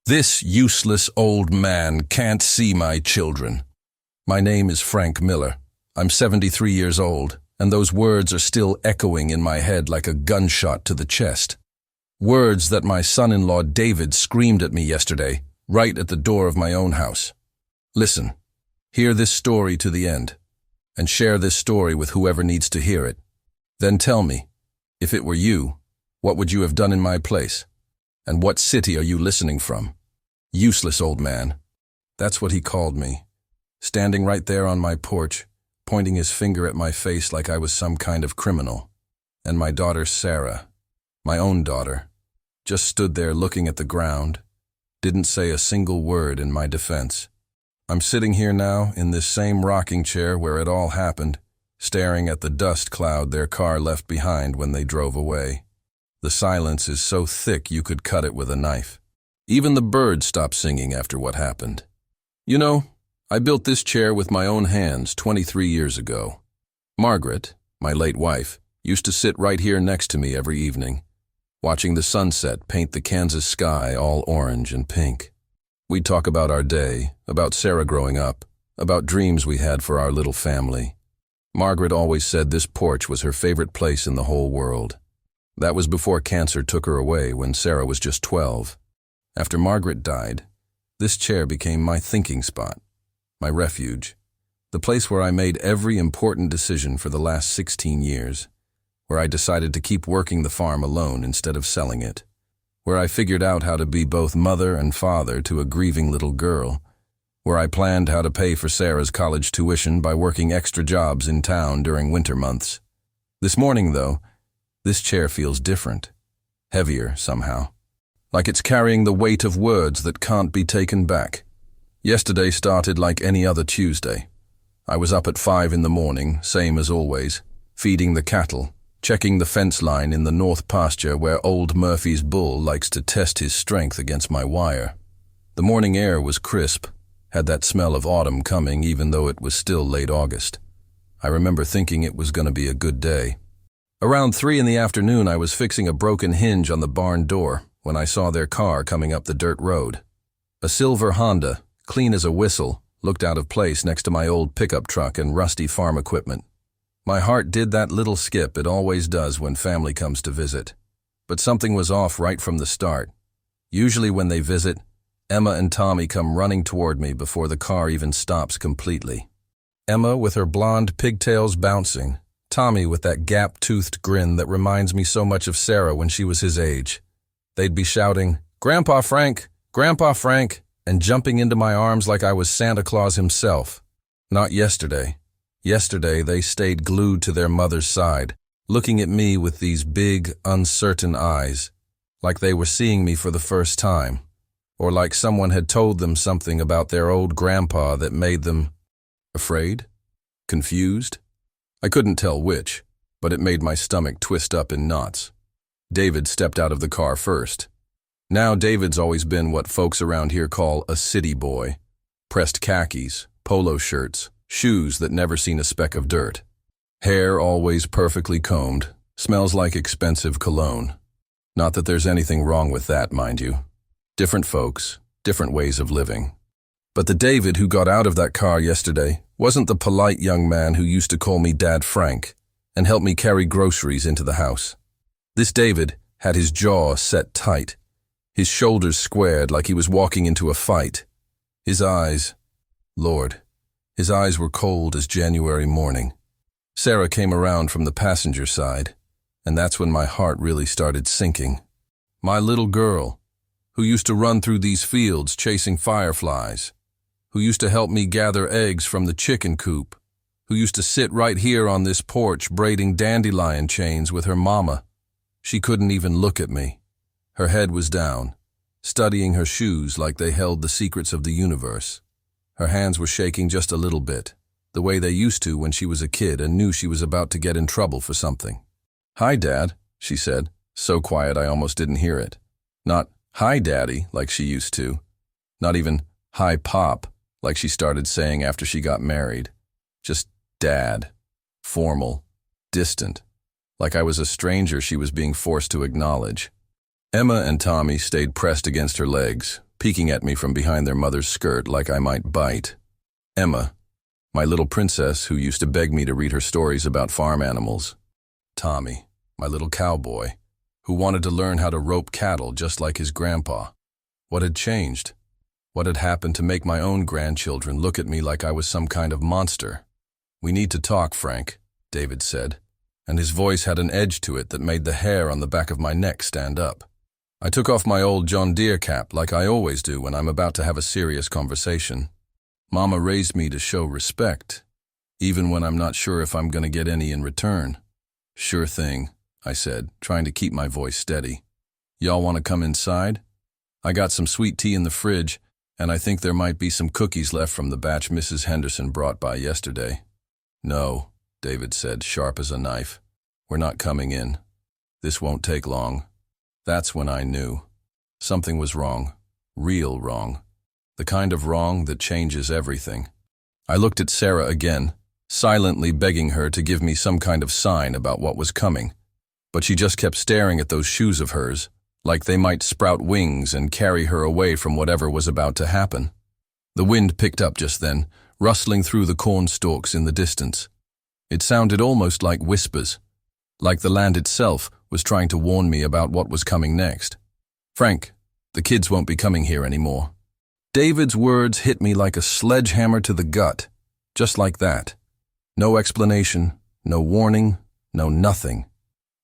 This useless old man can't see my children. My name is Frank Miller. I'm 73 years old, and those words are still echoing in my head like a gunshot to the chest. Words that my son-in-law David screamed at me yesterday, right at the door of my own house. Listen, hear this story to the end, and share this story with whoever needs to hear it. Then tell me, if it were you, what would you have done in my place? And what city are you listening from? Useless old man. That's what he called me, standing right there on my porch, pointing his finger at my face like I was some kind of criminal. And my daughter Sarah, my own daughter, just stood there looking at the ground, didn't say a single word in my defense. I'm sitting here now in this same rocking chair where it all happened, staring at the dust cloud their car left behind when they drove away. The silence is so thick you could cut it with a knife. Even the birds stopped singing after what happened. You know, I built this chair with my own hands 23 years ago. Margaret, my late wife, used to sit right here next to me every evening, watching the sunset paint the Kansas sky all orange and pink. We'd talk about our day, about Sarah growing up, about dreams we had for our little family. Margaret always said this porch was her favorite place in the whole world. That was before cancer took her away when Sarah was just 12. After Margaret died, this chair became my thinking spot, my refuge, the place where I made every important decision for the last 16 years, where I decided to keep working the farm alone instead of selling it, where I figured out how to be both mother and father to a grieving little girl, where I planned how to pay for Sarah's college tuition by working extra jobs in town during winter months. This morning, though, this chair feels different, heavier somehow, like it's carrying the weight of words that can't be taken back. Yesterday started like any other Tuesday. I was up at 5 in the morning, same as always, feeding the cattle, checking the fence line in the north pasture where old Murphy's bull likes to test his strength against my wire. The morning air was crisp, had that smell of autumn coming even though it was still late August. I remember thinking it was going to be a good day. Around 3 in the afternoon, I was fixing a broken hinge on the barn door when I saw their car coming up the dirt road. A silver Honda, clean as a whistle, looked out of place next to my old pickup truck and rusty farm equipment. My heart did that little skip it always does when family comes to visit. But something was off right from the start. Usually when they visit, Emma and Tommy come running toward me before the car even stops completely. Emma with her blonde pigtails bouncing, Tommy with that gap-toothed grin that reminds me so much of Sarah when she was his age. They'd be shouting, "Grandpa Frank! Grandpa Frank!" and jumping into my arms like I was Santa Claus himself. Not yesterday. Yesterday they stayed glued to their mother's side, looking at me with these big, uncertain eyes, like they were seeing me for the first time, or like someone had told them something about their old grandpa that made them afraid? Confused? I couldn't tell which, but it made my stomach twist up in knots. David stepped out of the car first. Now David's always been what folks around here call a city boy. Pressed khakis, polo shirts, shoes that never seen a speck of dirt. Hair always perfectly combed, smells like expensive cologne. Not that there's anything wrong with that, mind you. Different folks, different ways of living. But the David who got out of that car yesterday wasn't the polite young man who used to call me Dad Frank and help me carry groceries into the house. This David had his jaw set tight, his shoulders squared like he was walking into a fight. His eyes, Lord, his eyes were cold as January morning. Sarah came around from the passenger side, and that's when my heart really started sinking. My little girl, who used to run through these fields chasing fireflies, who used to help me gather eggs from the chicken coop, who used to sit right here on this porch braiding dandelion chains with her mama. She couldn't even look at me. Her head was down, studying her shoes like they held the secrets of the universe. Her hands were shaking just a little bit, the way they used to when she was a kid and knew she was about to get in trouble for something. "Hi, Dad," she said, so quiet I almost didn't hear it. Not, "Hi, Daddy," like she used to. Not even, "Hi, Pop," like she started saying after she got married. Just Dad. Formal. Distant. Like I was a stranger she was being forced to acknowledge. Emma and Tommy stayed pressed against her legs, peeking at me from behind their mother's skirt like I might bite. Emma, my little princess who used to beg me to read her stories about farm animals. Tommy, my little cowboy, who wanted to learn how to rope cattle just like his grandpa. What had changed? What had happened to make my own grandchildren look at me like I was some kind of monster? "We need to talk, Frank," David said, and his voice had an edge to it that made the hair on the back of my neck stand up. I took off my old John Deere cap like I always do when I'm about to have a serious conversation. Mama raised me to show respect, even when I'm not sure if I'm going to get any in return. "Sure thing," I said, trying to keep my voice steady. "Y'all want to come inside? I got some sweet tea in the fridge, and I think there might be some cookies left from the batch Mrs. Henderson brought by yesterday." "No," David said, sharp as a knife. "We're not coming in. This won't take long." That's when I knew. Something was wrong. Real wrong. The kind of wrong that changes everything. I looked at Sarah again, silently begging her to give me some kind of sign about what was coming. But she just kept staring at those shoes of hers, like they might sprout wings and carry her away from whatever was about to happen. The wind picked up just then, rustling through the corn stalks in the distance. It sounded almost like whispers, like the land itself was trying to warn me about what was coming next. "Frank, the kids won't be coming here anymore." David's words hit me like a sledgehammer to the gut, just like that. No explanation, no warning, no nothing.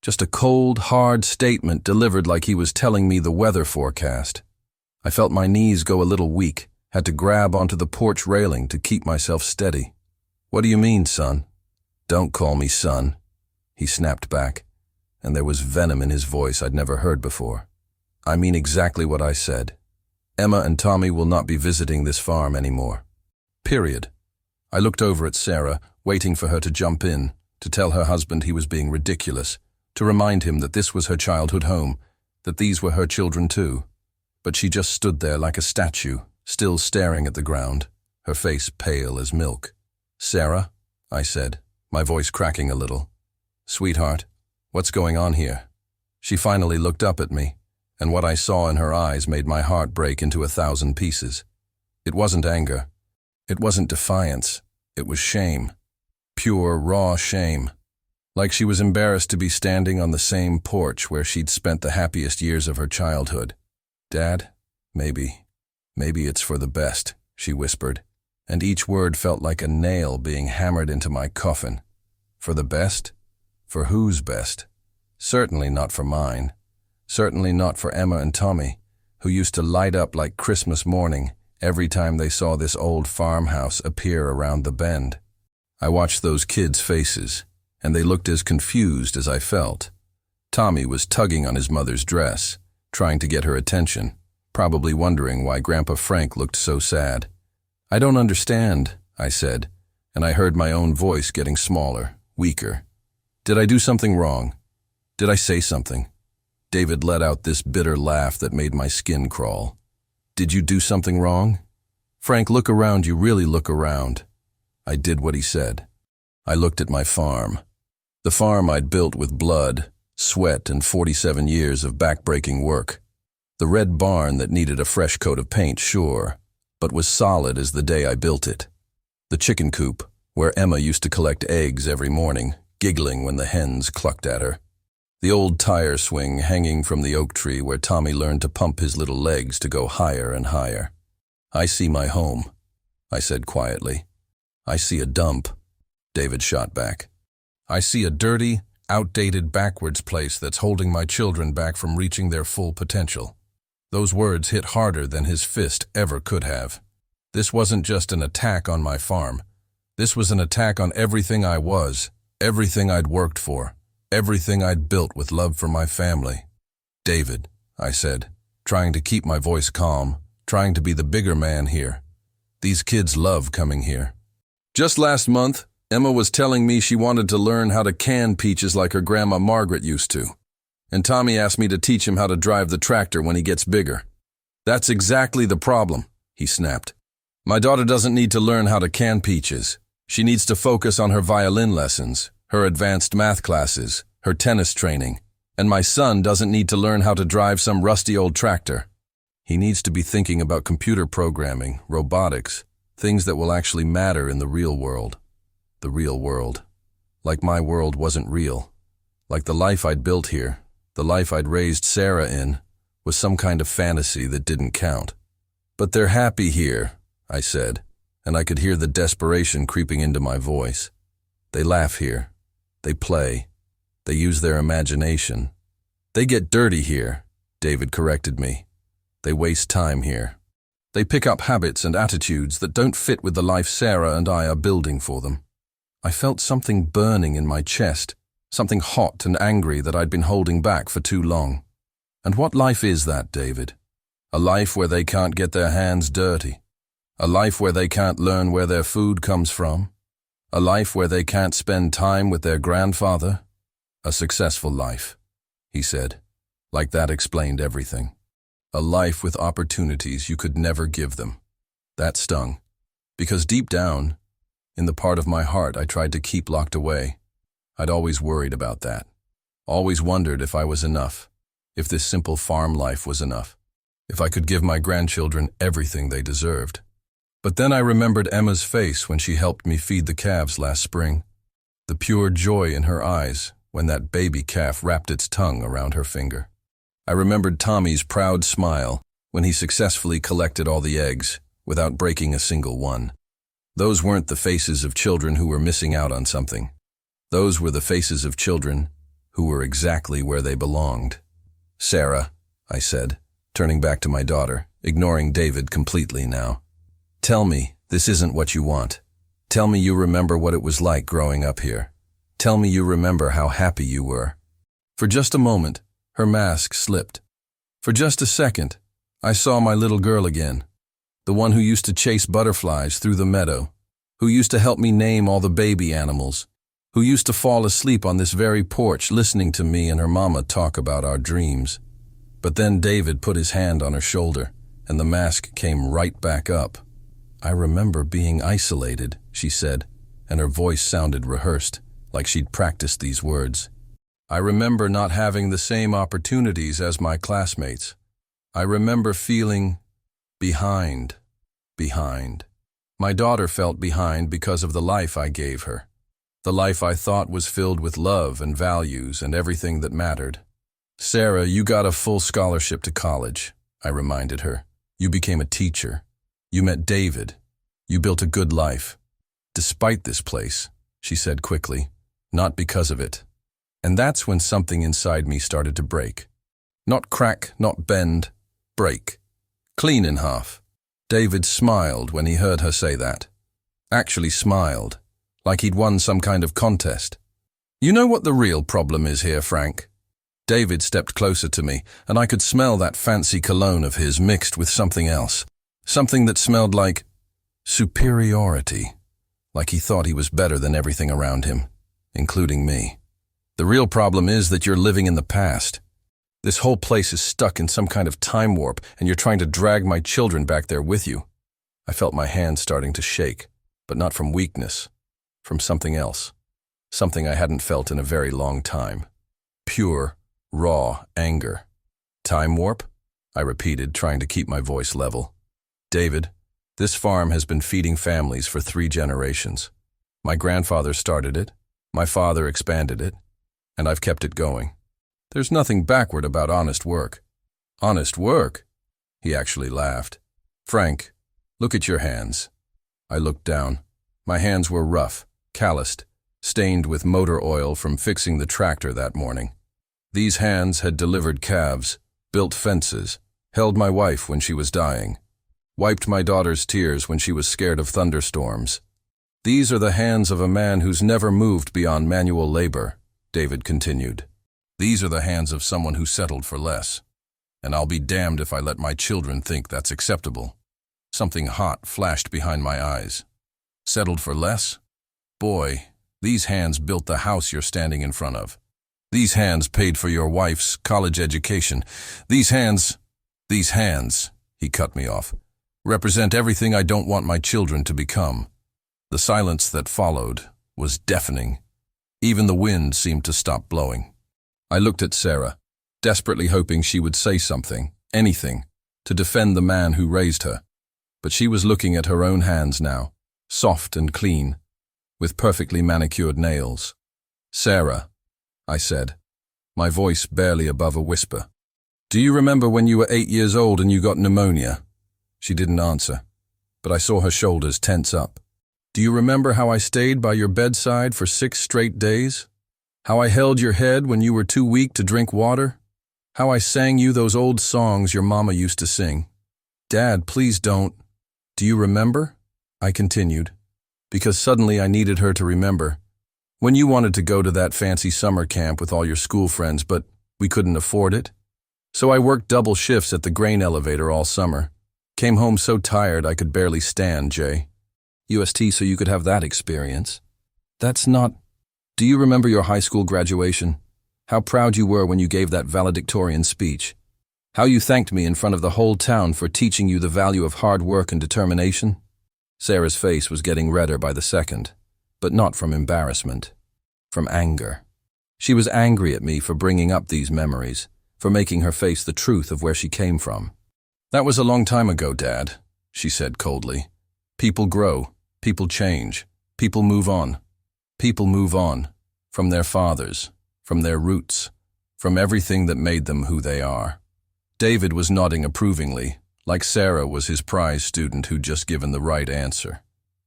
Just a cold, hard statement delivered like he was telling me the weather forecast. I felt my knees go a little weak, had to grab onto the porch railing to keep myself steady. "What do you mean, son?" "Don't call me son," he snapped back, and there was venom in his voice I'd never heard before. "I mean exactly what I said. Emma and Tommy will not be visiting this farm anymore. Period." I looked over at Sarah, waiting for her to jump in, to tell her husband he was being ridiculous, to remind him that this was her childhood home, that these were her children too. But she just stood there like a statue, still staring at the ground, her face pale as milk. "Sarah," I said, my voice cracking a little. "Sweetheart, what's going on here?" She finally looked up at me, and what I saw in her eyes made my heart break into 1,000 pieces. It wasn't anger. It wasn't defiance. It was shame. Pure, raw shame. Like she was embarrassed to be standing on the same porch where she'd spent the happiest years of her childhood. "Dad, maybe it's for the best," she whispered, and each word felt like a nail being hammered into my coffin. For the best? For whose best? Certainly not for mine. Certainly not for Emma and Tommy, who used to light up like Christmas morning every time they saw this old farmhouse appear around the bend. I watched those kids' faces, and they looked as confused as I felt. Tommy was tugging on his mother's dress, trying to get her attention, probably wondering why Grandpa Frank looked so sad. "I don't understand," I said, and I heard my own voice getting smaller, weaker. "Did I do something wrong? Did I say something?" David let out this bitter laugh that made my skin crawl. "Did you do something wrong? Frank, look around you, really look around." I did what he said. I looked at my farm. The farm I'd built with blood, sweat, and 47 years of back-breaking work. The red barn that needed a fresh coat of paint, sure, but was solid as the day I built it. The chicken coop, where Emma used to collect eggs every morning, giggling when the hens clucked at her. The old tire swing hanging from the oak tree where Tommy learned to pump his little legs to go higher and higher. "I see my home," I said quietly. "I see a dump," David shot back. "I see a dirty, outdated, backwards place that's holding my children back from reaching their full potential." Those words hit harder than his fist ever could have. This wasn't just an attack on my farm. This was an attack on everything I was, everything I'd worked for, everything I'd built with love for my family. "David," I said, trying to keep my voice calm, trying to be the bigger man here. "These kids love coming here. Just last month, Emma was telling me she wanted to learn how to can peaches like her grandma Margaret used to. And Tommy asked me to teach him how to drive the tractor when he gets bigger. That's exactly the problem," he snapped. "My daughter doesn't need to learn how to can peaches. She needs to focus on her violin lessons, her advanced math classes, her tennis training, and my son doesn't need to learn how to drive some rusty old tractor." He needs to be thinking about computer programming, robotics, things that will actually matter in the real world. The real world. Like my world wasn't real. Like the life I'd built here, the life I'd raised Sarah in, was some kind of fantasy that didn't count. But they're happy here, I said, and I could hear the desperation creeping into my voice. They laugh here. They play. They use their imagination. They get dirty here, David corrected me. They waste time here. They pick up habits and attitudes that don't fit with the life Sarah and I are building for them. I felt something burning in my chest, something hot and angry that I'd been holding back for too long. And what life is that, David? A life where they can't get their hands dirty. A life where they can't learn where their food comes from. A life where they can't spend time with their grandfather. A successful life, he said. Like that explained everything. A life with opportunities you could never give them. That stung. Because deep down, in the part of my heart I tried to keep locked away, I'd always worried about that. Always wondered if I was enough. If this simple farm life was enough. If I could give my grandchildren everything they deserved. But then I remembered Emma's face when she helped me feed the calves last spring. The pure joy in her eyes when that baby calf wrapped its tongue around her finger. I remembered Tommy's proud smile when he successfully collected all the eggs without breaking a single one. Those weren't the faces of children who were missing out on something. Those were the faces of children who were exactly where they belonged. Sarah, I said, turning back to my daughter, ignoring David completely now. Tell me this isn't what you want. Tell me you remember what it was like growing up here. Tell me you remember how happy you were. For just a moment, her mask slipped. For just a second, I saw my little girl again. The one who used to chase butterflies through the meadow, who used to help me name all the baby animals, who used to fall asleep on this very porch listening to me and her mama talk about our dreams. But then David put his hand on her shoulder, and the mask came right back up. I remember being isolated, she said, and her voice sounded rehearsed, like she'd practiced these words. I remember not having the same opportunities as my classmates. I remember feeling behind. My daughter felt behind because of the life I gave her. The life I thought was filled with love and values and everything that mattered. Sarah, you got a full scholarship to college, I reminded her. You became a teacher. You met David. You built a good life. Despite this place, she said quickly, not because of it. And that's when something inside me started to break. Not crack, not bend, break. Clean in half. David smiled when he heard her say that. Actually smiled, like he'd won some kind of contest. You know what the real problem is here, Frank? David stepped closer to me, and I could smell that fancy cologne of his mixed with something else. Something that smelled like superiority. Like he thought he was better than everything around him, including me. The real problem is that you're living in the past. This whole place is stuck in some kind of time warp, and you're trying to drag my children back there with you. I felt my hands starting to shake, but not from weakness, from something else. Something I hadn't felt in a very long time. Pure, raw anger. Time warp? I repeated, trying to keep my voice level. David, this farm has been feeding families for 3 generations. My grandfather started it, my father expanded it, and I've kept it going. There's nothing backward about honest work. Honest work? He actually laughed. Frank, look at your hands. I looked down. My hands were rough, calloused, stained with motor oil from fixing the tractor that morning. These hands had delivered calves, built fences, held my wife when she was dying, wiped my daughter's tears when she was scared of thunderstorms. These are the hands of a man who's never moved beyond manual labor, David continued. These are the hands of someone who settled for less. And I'll be damned if I let my children think that's acceptable. Something hot flashed behind my eyes. Settled for less? Boy, these hands built the house you're standing in front of. These hands paid for your wife's college education. These hands, he cut me off, represent everything I don't want my children to become. The silence that followed was deafening. Even the wind seemed to stop blowing. I looked at Sarah, desperately hoping she would say something, anything, to defend the man who raised her. But she was looking at her own hands now, soft and clean, with perfectly manicured nails. "Sarah," I said, my voice barely above a whisper. "Do you remember when you were 8 years old and you got pneumonia?" She didn't answer, but I saw her shoulders tense up. "Do you remember how I stayed by your bedside for 6 straight days? How I held your head when you were too weak to drink water? How I sang you those old songs your mama used to sing? Dad, please don't. Do you remember?" I continued, because suddenly I needed her to remember. "When you wanted to go to that fancy summer camp with all your school friends, but we couldn't afford it? So I worked double shifts at the grain elevator all summer. Came home so tired I could barely stand, Jay. UST so you could have that experience. That's not... Do you remember your high school graduation? How proud you were when you gave that valedictorian speech. How you thanked me in front of the whole town for teaching you the value of hard work and determination?" Sarah's face was getting redder by the second, but not from embarrassment, from anger. She was angry at me for bringing up these memories, for making her face the truth of where she came from. "That was a long time ago, Dad," she said coldly. "People grow, people change, people move on. People move on, from their fathers, from their roots, from everything that made them who they are." David was nodding approvingly, like Sarah was his prize student who'd just given the right answer.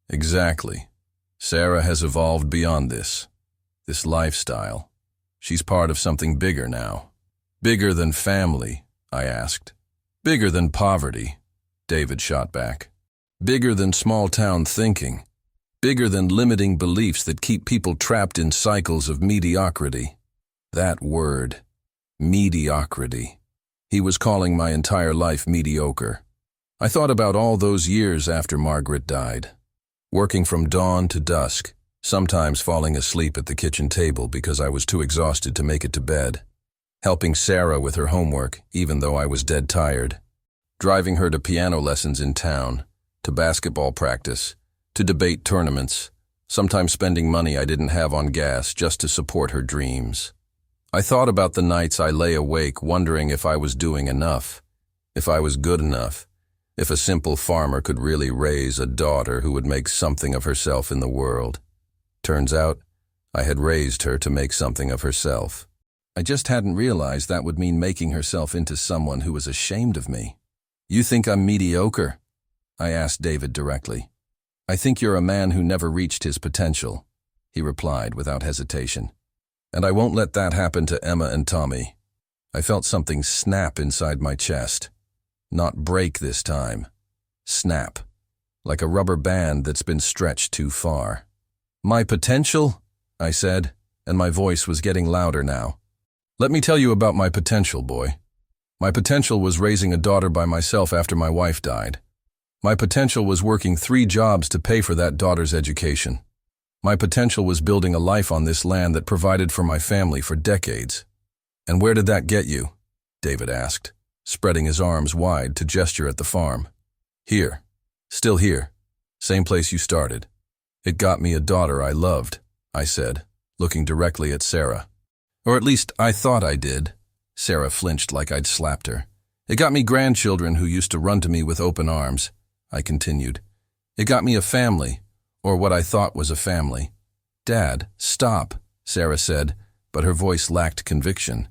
"Exactly. Sarah has evolved beyond this lifestyle. She's part of something bigger now." "Bigger than family?" I asked. "Bigger than poverty," David shot back. "Bigger than small-town thinking. Bigger than limiting beliefs that keep people trapped in cycles of mediocrity." That word, mediocrity. He was calling my entire life mediocre. I thought about all those years after Margaret died, working from dawn to dusk, sometimes falling asleep at the kitchen table because I was too exhausted to make it to bed, helping Sarah with her homework even though I was dead tired, driving her to piano lessons in town, to basketball practice, to debate tournaments, sometimes spending money I didn't have on gas just to support her dreams. I thought about the nights I lay awake wondering if I was doing enough, if I was good enough, if a simple farmer could really raise a daughter who would make something of herself in the world. Turns out, I had raised her to make something of herself. I just hadn't realized that would mean making herself into someone who was ashamed of me. "You think I'm mediocre?" I asked David directly. "I think you're a man who never reached his potential," he replied without hesitation. "And I won't let that happen to Emma and Tommy." I felt something snap inside my chest. Not break this time. Snap. Like a rubber band that's been stretched too far. "My potential?" I said, and my voice was getting louder now. "Let me tell you about my potential, boy. My potential was raising a daughter by myself after my wife died. My potential was working 3 jobs to pay for that daughter's education. My potential was building a life on this land that provided for my family for decades." "And where did that get you?" David asked, spreading his arms wide to gesture at the farm. "Here. Still here. Same place you started. It got me a daughter I loved," I said, looking directly at Sarah. "Or at least I thought I did." Sarah flinched like I'd slapped her. "It got me grandchildren who used to run to me with open arms," I continued. "It got me a family, or what I thought was a family." "Dad, stop," Sarah said, but her voice lacked conviction.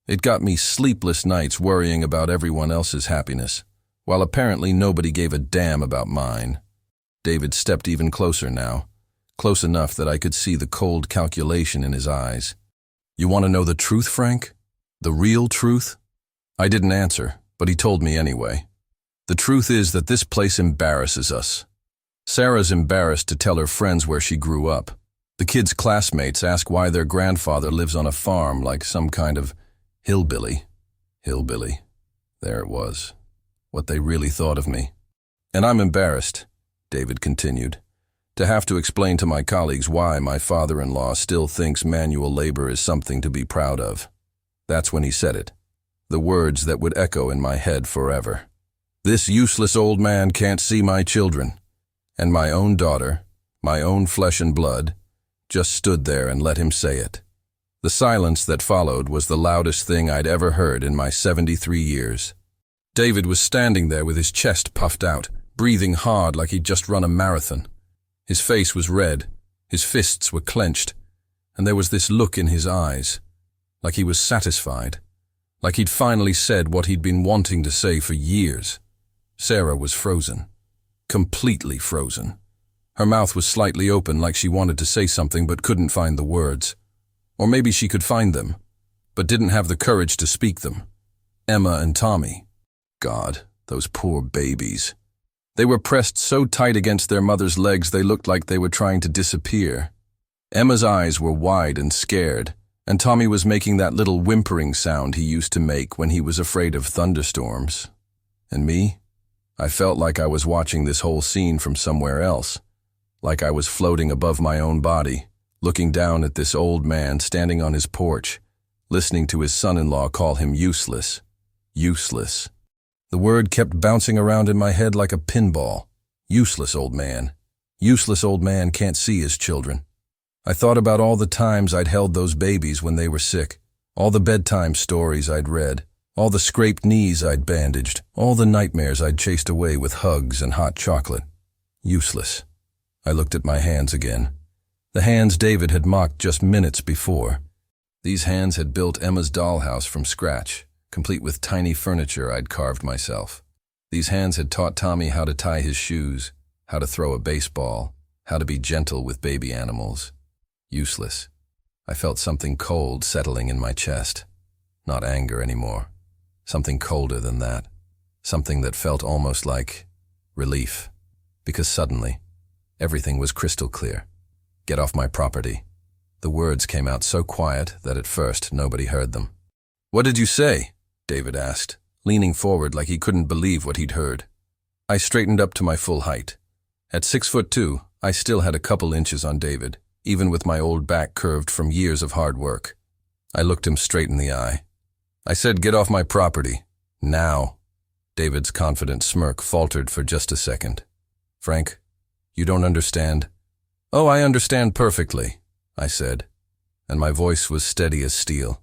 "It got me sleepless nights worrying about everyone else's happiness, while apparently nobody gave a damn about mine." David stepped even closer now, close enough that I could see the cold calculation in his eyes. "You want to know the truth, Frank? The real truth?" I didn't answer, but he told me anyway. "The truth is that this place embarrasses us. Sarah's embarrassed to tell her friends where she grew up. The kids' classmates ask why their grandfather lives on a farm like some kind of hillbilly. Hillbilly. There it was. What they really thought of me. And I'm embarrassed," David continued, "to have to explain to my colleagues why my father-in-law still thinks manual labor is something to be proud of." That's when he said it, the words that would echo in my head forever. "This useless old man can't see my children." And my own daughter, my own flesh and blood, just stood there and let him say it. The silence that followed was the loudest thing I'd ever heard in my 73 years. David was standing there with his chest puffed out, breathing hard like he'd just run a marathon. His face was red, his fists were clenched, and there was this look in his eyes, like he was satisfied, like he'd finally said what he'd been wanting to say for years. Sarah was frozen, completely frozen. Her mouth was slightly open like she wanted to say something but couldn't find the words. Or maybe she could find them, but didn't have the courage to speak them. Emma and Tommy. God, those poor babies. They were pressed so tight against their mother's legs they looked like they were trying to disappear. Emma's eyes were wide and scared, and Tommy was making that little whimpering sound he used to make when he was afraid of thunderstorms. And me? I felt like I was watching this whole scene from somewhere else, like I was floating above my own body, looking down at this old man standing on his porch, listening to his son-in-law call him useless. Useless. The word kept bouncing around in my head like a pinball. Useless old man. Useless old man can't see his children. I thought about all the times I'd held those babies when they were sick, all the bedtime stories I'd read, all the scraped knees I'd bandaged, all the nightmares I'd chased away with hugs and hot chocolate. Useless. I looked at my hands again. The hands David had mocked just minutes before. These hands had built Emma's dollhouse from scratch, complete with tiny furniture I'd carved myself. These hands had taught Tommy how to tie his shoes, how to throw a baseball, how to be gentle with baby animals. Useless. I felt something cold settling in my chest. Not anger anymore. Something colder than that. Something that felt almost like relief. Because suddenly, everything was crystal clear. Get off my property. The words came out so quiet that at first nobody heard them. What did you say? David asked, leaning forward like he couldn't believe what he'd heard. I straightened up to my full height. At 6'2", I still had a couple inches on David, even with my old back curved from years of hard work. I looked him straight in the eye. I said, get off my property. Now. David's confident smirk faltered for just a second. Frank, you don't understand. Oh, I understand perfectly, I said, and my voice was steady as steel.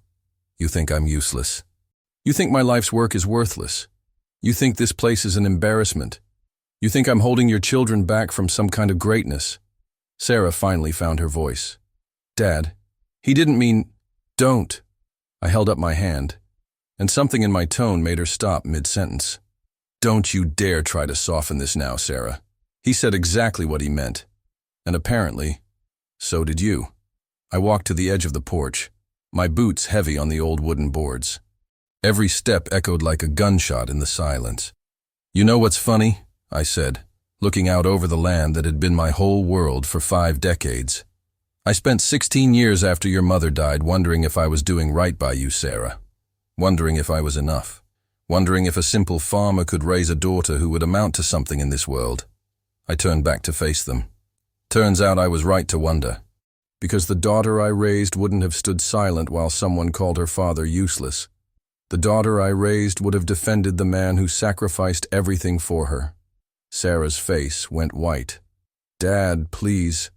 You think I'm useless. You think my life's work is worthless. You think this place is an embarrassment. You think I'm holding your children back from some kind of greatness. Sarah finally found her voice. Dad, he didn't mean, don't. I held up my hand, and something in my tone made her stop mid-sentence. Don't you dare try to soften this now, Sarah. He said exactly what he meant. And apparently, so did you. I walked to the edge of the porch, my boots heavy on the old wooden boards. Every step echoed like a gunshot in the silence. You know what's funny? I said, looking out over the land that had been my whole world for 5 decades. I spent 16 years after your mother died wondering if I was doing right by you, Sarah. Wondering if I was enough. Wondering if a simple farmer could raise a daughter who would amount to something in this world. I turned back to face them. Turns out I was right to wonder. Because the daughter I raised wouldn't have stood silent while someone called her father useless. The daughter I raised would have defended the man who sacrificed everything for her. Sarah's face went white. Dad, please.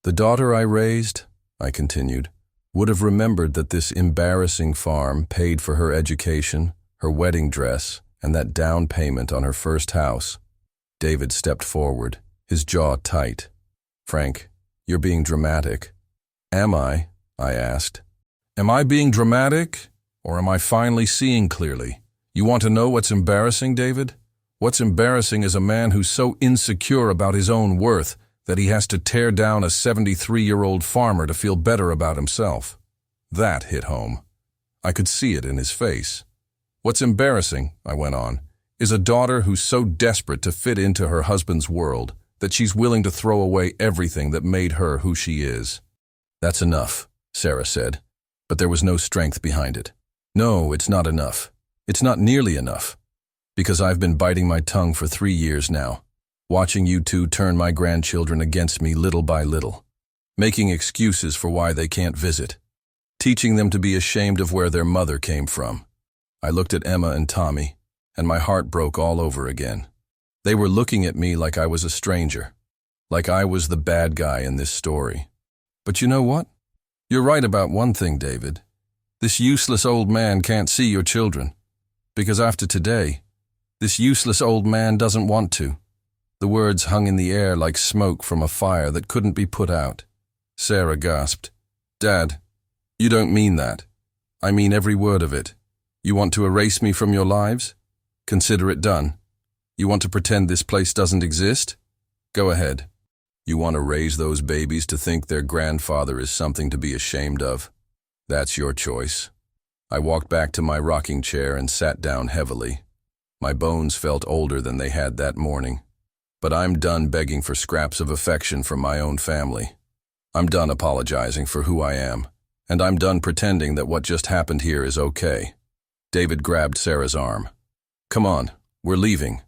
The daughter I raised, I continued, would have remembered that this embarrassing farm paid for her education, her wedding dress, and that down payment on her first house. David stepped forward, his jaw tight. Frank, you're being dramatic. Am I? I asked. Am I being dramatic? Or am I finally seeing clearly? You want to know what's embarrassing, David? What's embarrassing is a man who's so insecure about his own worth that he has to tear down a 73-year-old farmer to feel better about himself. That hit home. I could see it in his face. What's embarrassing, I went on, is a daughter who's so desperate to fit into her husband's world that she's willing to throw away everything that made her who she is. That's enough, Sarah said, but there was no strength behind it. No, it's not enough. It's not nearly enough. Because I've been biting my tongue for 3 years now, watching you two turn my grandchildren against me little by little, making excuses for why they can't visit, teaching them to be ashamed of where their mother came from. I looked at Emma and Tommy, and my heart broke all over again. They were looking at me like I was a stranger, like I was the bad guy in this story. But you know what? You're right about one thing, David. This useless old man can't see your children, because after today, This useless old man doesn't want to." The words hung in the air like smoke from a fire that couldn't be put out. Sarah gasped. "Dad, you don't mean that." "I mean every word of it. You want to erase me from your lives? Consider it done. You want to pretend this place doesn't exist? Go ahead. You want to raise those babies to think their grandfather is something to be ashamed of? That's your choice." I walked back to my rocking chair and sat down heavily. My bones felt older than they had that morning. But I'm done begging for scraps of affection from my own family. I'm done apologizing for who I am, and I'm done pretending that what just happened here is okay. David grabbed Sarah's arm. "Come on, we're leaving."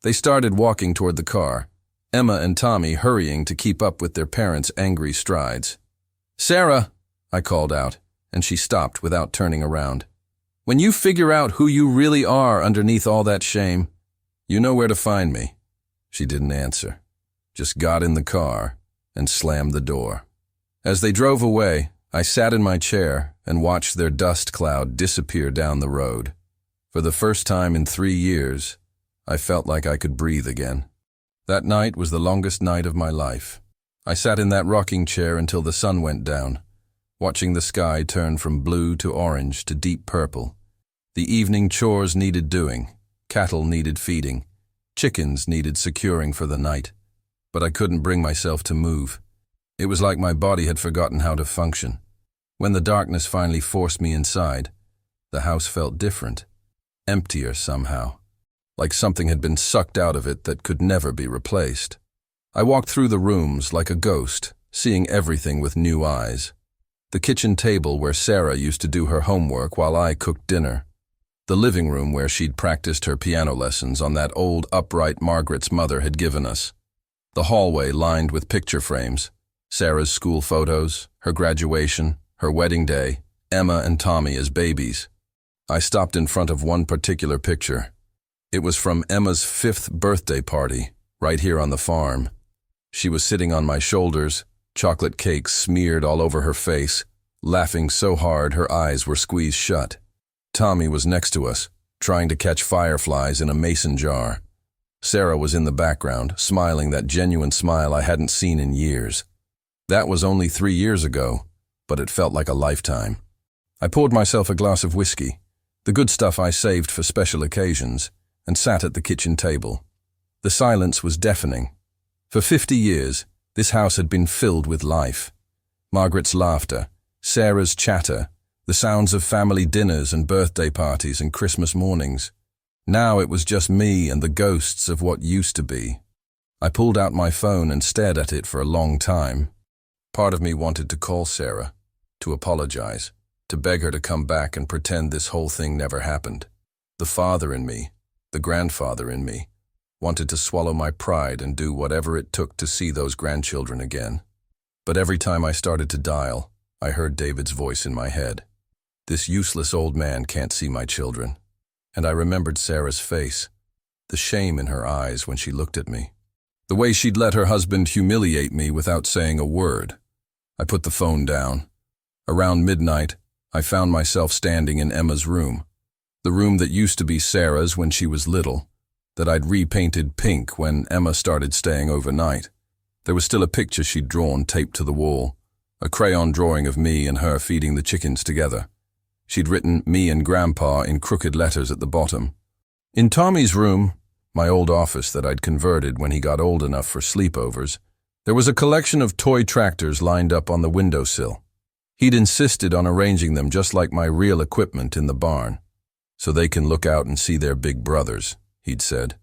They started walking toward the car, Emma and Tommy hurrying to keep up with their parents' angry strides. "Sarah," I called out, and she stopped without turning around. "When you figure out who you really are underneath all that shame, you know where to find me." She didn't answer, just got in the car and slammed the door. As they drove away, I sat in my chair and watched their dust cloud disappear down the road. For the first time in 3 years, I felt like I could breathe again. That night was the longest night of my life. I sat in that rocking chair until the sun went down, watching the sky turn from blue to orange to deep purple. The evening chores needed doing, cattle needed feeding, chickens needed securing for the night, but I couldn't bring myself to move. It was like my body had forgotten how to function. When the darkness finally forced me inside, the house felt different, emptier somehow, like something had been sucked out of it that could never be replaced. I walked through the rooms like a ghost, seeing everything with new eyes. The kitchen table where Sarah used to do her homework while I cooked dinner. The living room where she'd practiced her piano lessons on that old upright Margaret's mother had given us. The hallway lined with picture frames, Sarah's school photos, her graduation, her wedding day, Emma and Tommy as babies. I stopped in front of one particular picture. It was from Emma's 5th birthday party, right here on the farm. She was sitting on my shoulders, chocolate cake smeared all over her face, laughing so hard her eyes were squeezed shut. Tommy was next to us, trying to catch fireflies in a mason jar. Sarah was in the background, smiling that genuine smile I hadn't seen in years. That was only 3 years ago, but it felt like a lifetime. I poured myself a glass of whiskey, the good stuff I saved for special occasions, and sat at the kitchen table. The silence was deafening. For 50 years, this house had been filled with life. Margaret's laughter, Sarah's chatter, the sounds of family dinners and birthday parties and Christmas mornings. Now it was just me and the ghosts of what used to be. I pulled out my phone and stared at it for a long time. Part of me wanted to call Sarah, to apologize, to beg her to come back and pretend this whole thing never happened. The father in me, the grandfather in me, wanted to swallow my pride and do whatever it took to see those grandchildren again. But every time I started to dial, I heard David's voice in my head. "This useless old man can't see my children." And I remembered Sarah's face, the shame in her eyes when she looked at me, the way she'd let her husband humiliate me without saying a word. I put the phone down. Around midnight, I found myself standing in Emma's room, the room that used to be Sarah's when she was little, that I'd repainted pink when Emma started staying overnight. There was still a picture she'd drawn taped to the wall, a crayon drawing of me and her feeding the chickens together. She'd written me and Grandpa in crooked letters at the bottom. In Tommy's room, my old office that I'd converted when he got old enough for sleepovers, there was a collection of toy tractors lined up on the windowsill. He'd insisted on arranging them just like my real equipment in the barn, so they can look out and see their big brothers, he'd said.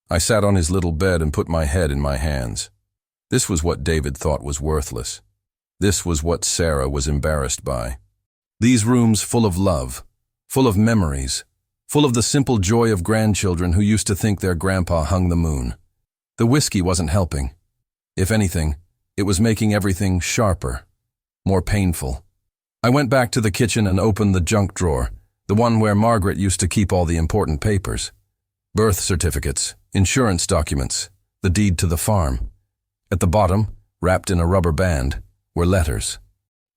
I sat on his little bed and put my head in my hands. This was what David thought was worthless. This was what Sarah was embarrassed by. These rooms full of love, full of memories, full of the simple joy of grandchildren who used to think their grandpa hung the moon. The whiskey wasn't helping. If anything, it was making everything sharper, more painful. I went back to the kitchen and opened the junk drawer, the one where Margaret used to keep all the important papers. Birth certificates, insurance documents, the deed to the farm. At the bottom, wrapped in a rubber band, were letters.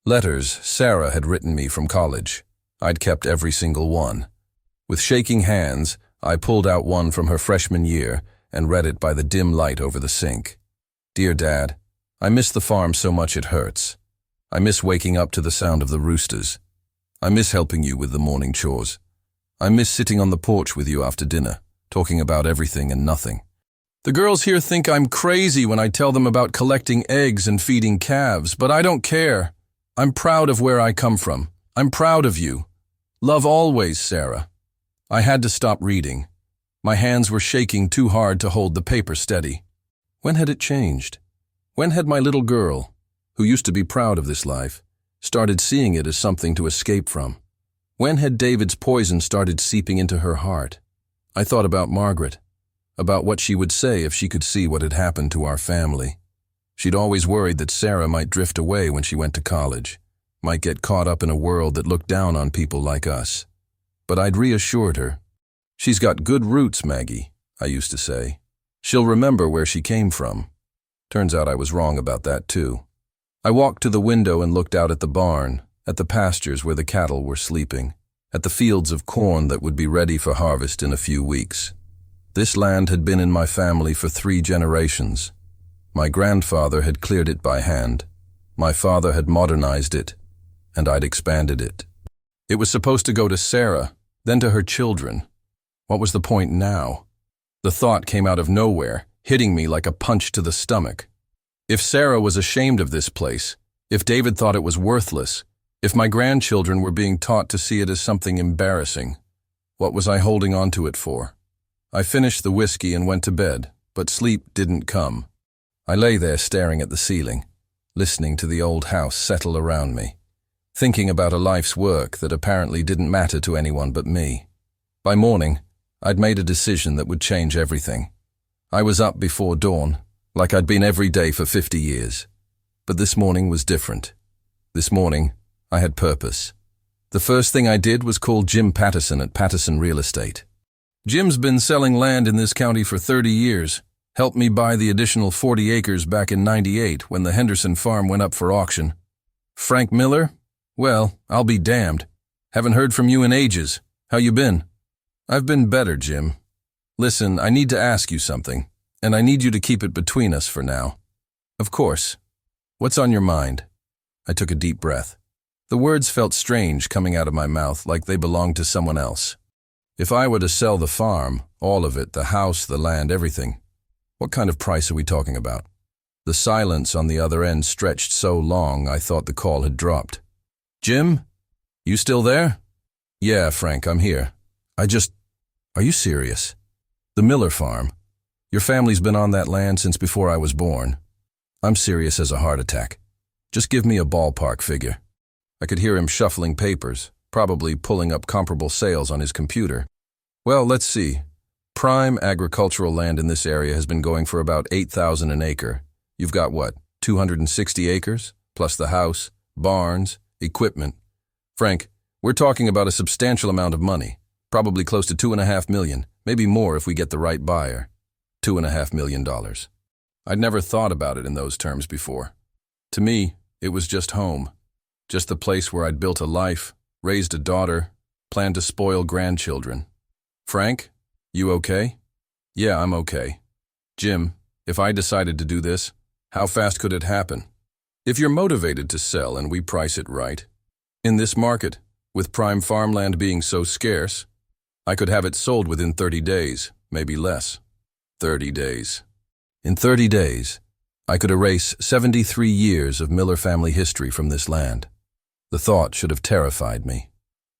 Letters Sarah had written me from college. I'd kept every single one. With shaking hands, I pulled out one from her freshman year and read it by the dim light over the sink. Dear Dad, I miss the farm so much it hurts. I miss waking up to the sound of the roosters. I miss helping you with the morning chores. I miss sitting on the porch with you after dinner, talking about everything and nothing. The girls here think I'm crazy when I tell them about collecting eggs and feeding calves, but I don't care. I'm proud of where I come from. I'm proud of you. Love always, Sarah. I had to stop reading. My hands were shaking too hard to hold the paper steady. When had it changed? When had my little girl, who used to be proud of this life, started seeing it as something to escape from? When had David's poison started seeping into her heart? I thought about Margaret, about what she would say if she could see what had happened to our family. She'd always worried that Sarah might drift away when she went to college, might get caught up in a world that looked down on people like us. But I'd reassured her. She's got good roots, Maggie, I used to say. She'll remember where she came from. Turns out I was wrong about that too. I walked to the window and looked out at the barn, at the pastures where the cattle were sleeping, at the fields of corn that would be ready for harvest in a few weeks. This land had been in my family for 3 generations. My grandfather had cleared it by hand. My father had modernized it, and I'd expanded it. It was supposed to go to Sarah, then to her children. What was the point now? The thought came out of nowhere, hitting me like a punch to the stomach. If Sarah was ashamed of this place, if David thought it was worthless, if my grandchildren were being taught to see it as something embarrassing, what was I holding on to it for? I finished the whiskey and went to bed, but sleep didn't come. I lay there staring at the ceiling, listening to the old house settle around me, thinking about a life's work that apparently didn't matter to anyone but me. By morning, I'd made a decision that would change everything. I was up before dawn, like I'd been every day for 50 years. But this morning was different. This morning, I had purpose. The first thing I did was call Jim Patterson at Patterson Real Estate. Jim's been selling land in this county for 30 years, helped me buy the additional 40 acres back in '98 when the Henderson farm went up for auction. Frank Miller? Well, I'll be damned. Haven't heard from you in ages. How you been? I've been better, Jim. Listen, I need to ask you something, and I need you to keep it between us for now. Of course. What's on your mind? I took a deep breath. The words felt strange coming out of my mouth, like they belonged to someone else. If I were to sell the farm, all of it, the house, the land, everything, what kind of price are we talking about? The silence on the other end stretched so long I thought the call had dropped. Jim? You still there? Yeah, Frank, I'm here. Are you serious? The Miller farm. Your family's been on that land since before I was born. I'm serious as a heart attack. Just give me a ballpark figure. I could hear him shuffling papers, probably pulling up comparable sales on his computer. Well, let's see. Prime agricultural land in this area has been going for about $8,000 an acre. You've got what, 260 acres? Plus the house, barns, equipment. Frank, we're talking about a substantial amount of money. Probably close to $2.5 million, maybe more if we get the right buyer. $2.5 million. I'd never thought about it in those terms before. To me, it was just home. Just the place where I'd built a life, raised a daughter, planned to spoil grandchildren. Frank, you okay? Yeah, I'm okay. Jim, if I decided to do this, how fast could it happen? If you're motivated to sell and we price it right, in this market, with prime farmland being so scarce, I could have it sold within 30 days, maybe less. 30 days. In 30 days, I could erase 73 years of Miller family history from this land. The thought should have terrified me.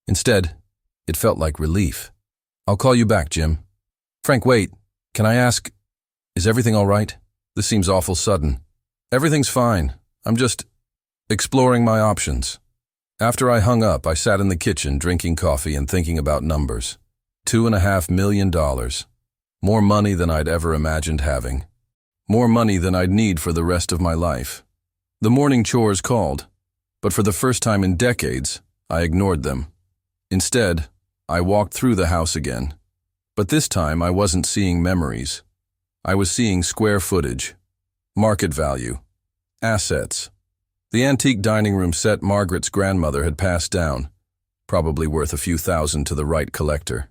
Instead, it felt like relief. I'll call you back, Jim. Frank, wait. Can I ask, is everything all right? This seems awful sudden. Everything's fine. I'm just exploring my options. After I hung up, I sat in the kitchen drinking coffee and thinking about numbers. $2.5 million. More money than I'd ever imagined having. More money than I'd need for the rest of my life. The morning chores called, but for the first time in decades, I ignored them. Instead, I walked through the house again. But this time I wasn't seeing memories. I was seeing square footage, market value, assets. The antique dining room set Margaret's grandmother had passed down, probably worth a few thousand to the right collector.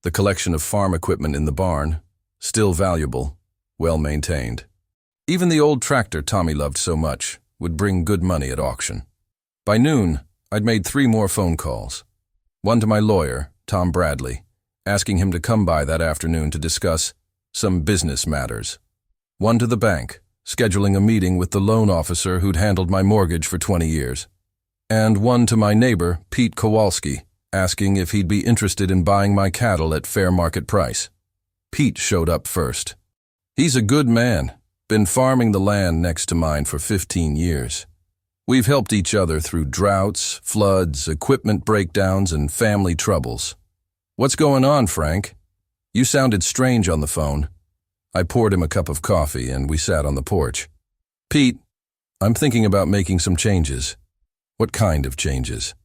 The collection of farm equipment in the barn, still valuable, well maintained. Even the old tractor Tommy loved so much would bring good money at auction. By noon, I'd made 3 more phone calls. One to my lawyer, Tom Bradley, asking him to come by that afternoon to discuss some business matters. One to the bank, scheduling a meeting with the loan officer who'd handled my mortgage for 20 years. And one to my neighbor, Pete Kowalski, asking if he'd be interested in buying my cattle at fair market price. Pete showed up first. He's a good man, been farming the land next to mine for 15 years. We've helped each other through droughts, floods, equipment breakdowns, and family troubles. "What's going on, Frank? You sounded strange on the phone." I poured him a cup of coffee and we sat on the porch. "Pete, I'm thinking about making some changes." "What kind of changes?"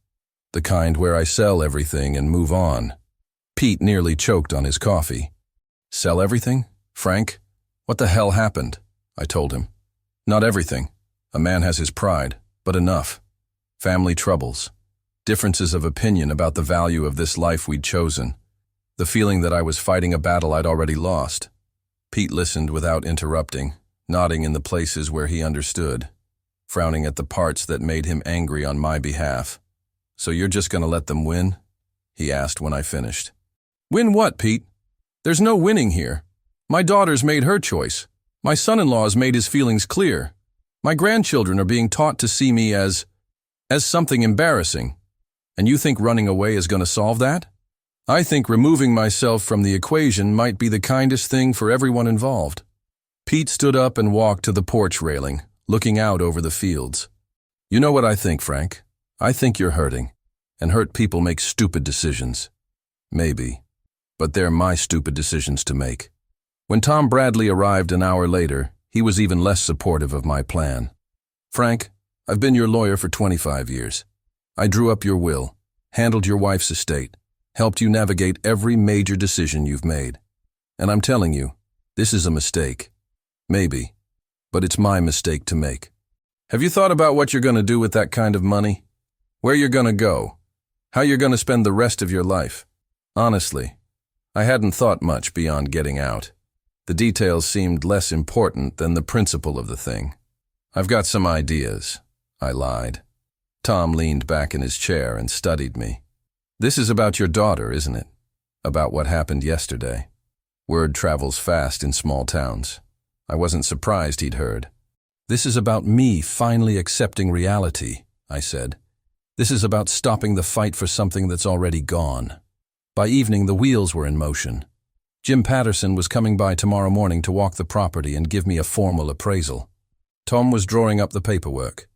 "The kind where I sell everything and move on." Pete nearly choked on his coffee. "Sell everything? Frank, what the hell happened?" I told him. "Not everything. A man has his pride, but enough. Family troubles. Differences of opinion about the value of this life we'd chosen. The feeling that I was fighting a battle I'd already lost." Pete listened without interrupting, nodding in the places where he understood, frowning at the parts that made him angry on my behalf. "So you're just gonna let them win?" he asked when I finished. "Win what, Pete? There's no winning here. My daughter's made her choice. My son-in-law's made his feelings clear. My grandchildren are being taught to see me as something embarrassing. And you think running away is gonna solve that? I think removing myself from the equation might be the kindest thing for everyone involved." Pete stood up and walked to the porch railing, looking out over the fields. "You know what I think, Frank? I think you're hurting, and hurt people make stupid decisions. Maybe, but they're my stupid decisions to make." When Tom Bradley arrived an hour later, he was even less supportive of my plan. "Frank, I've been your lawyer for 25 years. I drew up your will, handled your wife's estate, helped you navigate every major decision you've made. And I'm telling you, this is a mistake. Maybe, but it's my mistake to make. Have you thought about what you're going to do with that kind of money? Where you're going to go? How you're going to spend the rest of your life?" Honestly, I hadn't thought much beyond getting out. The details seemed less important than the principle of the thing. "I've got some ideas," I lied. Tom leaned back in his chair and studied me. "This is about your daughter, isn't it? About what happened yesterday." Word travels fast in small towns. I wasn't surprised he'd heard. "This is about me finally accepting reality," I said. "This is about stopping the fight for something that's already gone." By evening, the wheels were in motion. Jim Patterson was coming by tomorrow morning to walk the property and give me a formal appraisal. Tom was drawing up the paperwork.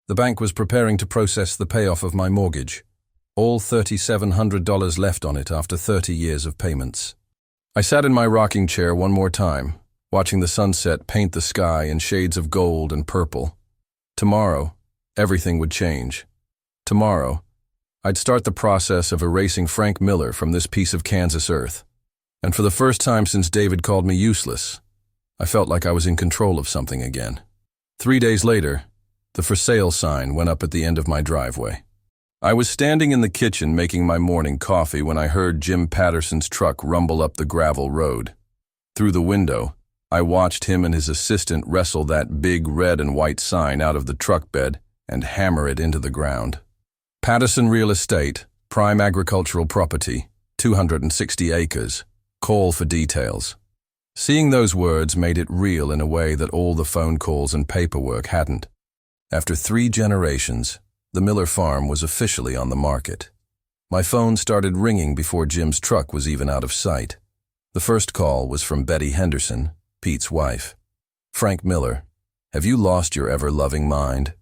The bank was preparing to process the payoff of my mortgage. All $3,700 left on it after 30 years of payments. I sat in my rocking chair one more time, watching the sunset paint the sky in shades of gold and purple. Tomorrow, everything would change. Tomorrow, I'd start the process of erasing Frank Miller from this piece of Kansas earth. And for the first time since David called me useless, I felt like I was in control of something again. 3 days later, the for sale sign went up at the end of my driveway. I was standing in the kitchen making my morning coffee when I heard Jim Patterson's truck rumble up the gravel road. Through the window, I watched him and his assistant wrestle that big red and white sign out of the truck bed and hammer it into the ground. Patterson Real Estate, prime agricultural property, 260 acres. Call for details. Seeing those words made it real in a way that all the phone calls and paperwork hadn't. After 3 generations, the Miller farm was officially on the market. My phone started ringing before Jim's truck was even out of sight. The first call was from Betty Henderson, Pete's wife. "Frank Miller, have you lost your ever-loving mind?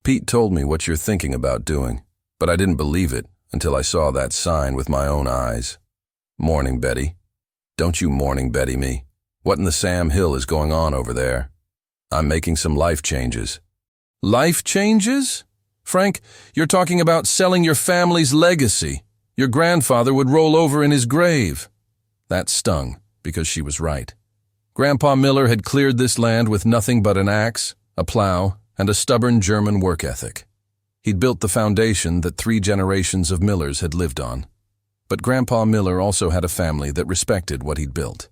Pete told me what you're thinking about doing, but I didn't believe it until I saw that sign with my own eyes." "Morning, Betty." "Don't you morning Betty me. What in the Sam Hill is going on over there?" "I'm making some life changes." "Life changes? Frank, you're talking about selling your family's legacy. Your grandfather would roll over in his grave." That stung, because she was right. Grandpa Miller had cleared this land with nothing but an axe, a plow, and a stubborn German work ethic. He'd built the foundation that 3 generations of Millers had lived on. But Grandpa Miller also had a family that respected what he'd built.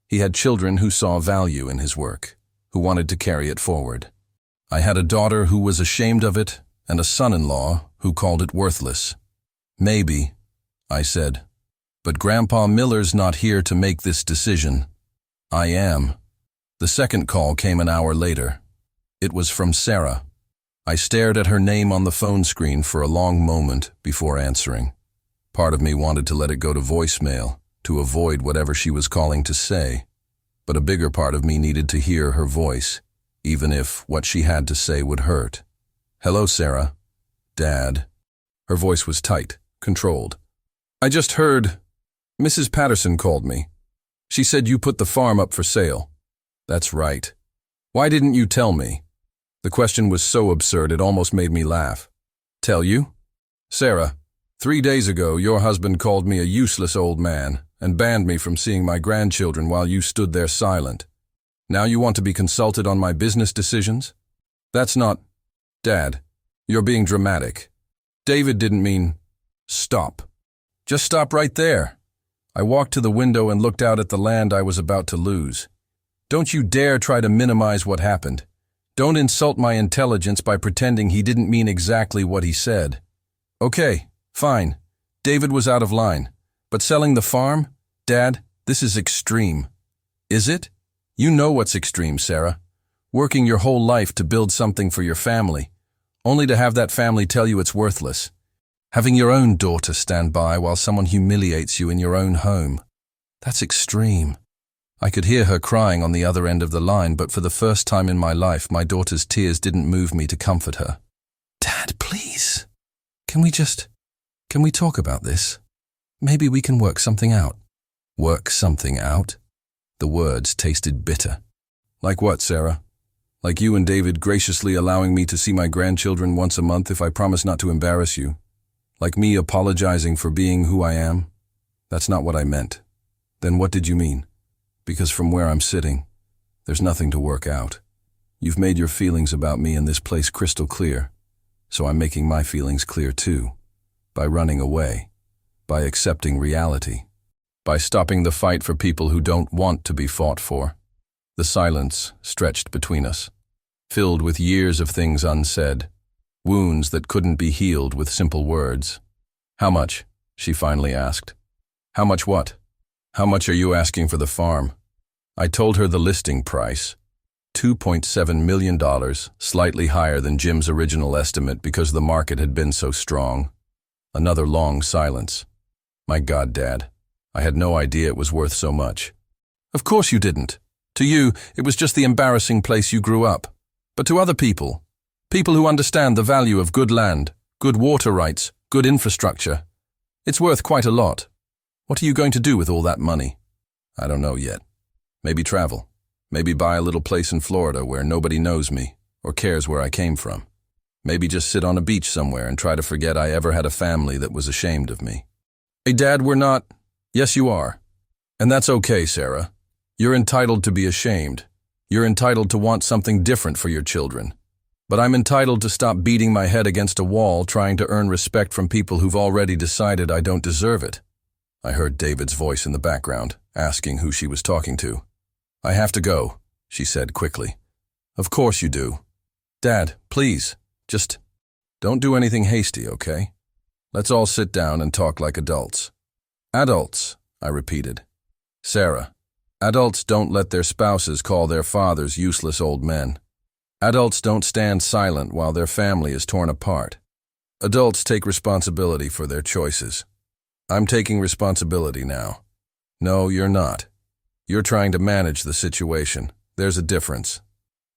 He had children who saw value in his work, who wanted to carry it forward. I had a daughter who was ashamed of it, and a son-in-law who called it worthless. Maybe, I said. But Grandpa Miller's not here to make this decision. I am. The second call came an hour later. It was from Sarah. I stared at her name on the phone screen for a long moment before answering. Part of me wanted to let it go to voicemail, to avoid whatever she was calling to say. But a bigger part of me needed to hear her voice, even if what she had to say would hurt. Hello, Sarah. Dad. Her voice was tight, controlled. I just heard. Mrs. Patterson called me. She said you put the farm up for sale. That's right. Why didn't you tell me? The question was so absurd it almost made me laugh. Tell you? Sarah, 3 days ago your husband called me a useless old man and banned me from seeing my grandchildren while you stood there silent. Now you want to be consulted on my business decisions? That's not… Dad, you're being dramatic. David didn't mean… Stop. Just stop right there. I walked to the window and looked out at the land I was about to lose. Don't you dare try to minimize what happened. Don't insult my intelligence by pretending he didn't mean exactly what he said. Okay, fine. David was out of line. But selling the farm? Dad, this is extreme. Is it? You know what's extreme, Sarah. Working your whole life to build something for your family, only to have that family tell you it's worthless. Having your own daughter stand by while someone humiliates you in your own home. That's extreme. I could hear her crying on the other end of the line, but for the first time in my life, my daughter's tears didn't move me to comfort her. Dad, please. Can we talk about this? Maybe we can work something out. Work something out? The words tasted bitter. Like what, Sarah? Like you and David graciously allowing me to see my grandchildren once a month if I promise not to embarrass you? Like me apologizing for being who I am? That's not what I meant. Then what did you mean? Because from where I'm sitting, there's nothing to work out. You've made your feelings about me in this place crystal clear, so I'm making my feelings clear too. By running away. By accepting reality. By stopping the fight for people who don't want to be fought for. The silence stretched between us, filled with years of things unsaid, wounds that couldn't be healed with simple words. How much? She finally asked. How much what? How much are you asking for the farm? I told her the listing price. $2.7 million, slightly higher than Jim's original estimate because the market had been so strong. Another long silence. My God, Dad, I had no idea it was worth so much. Of course you didn't. To you, it was just the embarrassing place you grew up. But to other people, people who understand the value of good land, good water rights, good infrastructure, it's worth quite a lot. What are you going to do with all that money? I don't know yet. Maybe travel. Maybe buy a little place in Florida where nobody knows me or cares where I came from. Maybe just sit on a beach somewhere and try to forget I ever had a family that was ashamed of me. Hey, Dad, we're not… Yes, you are. And that's okay, Sarah. You're entitled to be ashamed. You're entitled to want something different for your children. But I'm entitled to stop beating my head against a wall trying to earn respect from people who've already decided I don't deserve it. I heard David's voice in the background, asking who she was talking to. I have to go, she said quickly. Of course you do. Dad, please, just don't do anything hasty, okay? Let's all sit down and talk like adults. Adults, I repeated. Sarah, adults don't let their spouses call their fathers useless old men. Adults don't stand silent while their family is torn apart. Adults take responsibility for their choices. I'm taking responsibility now. No, you're not. You're trying to manage the situation. There's a difference.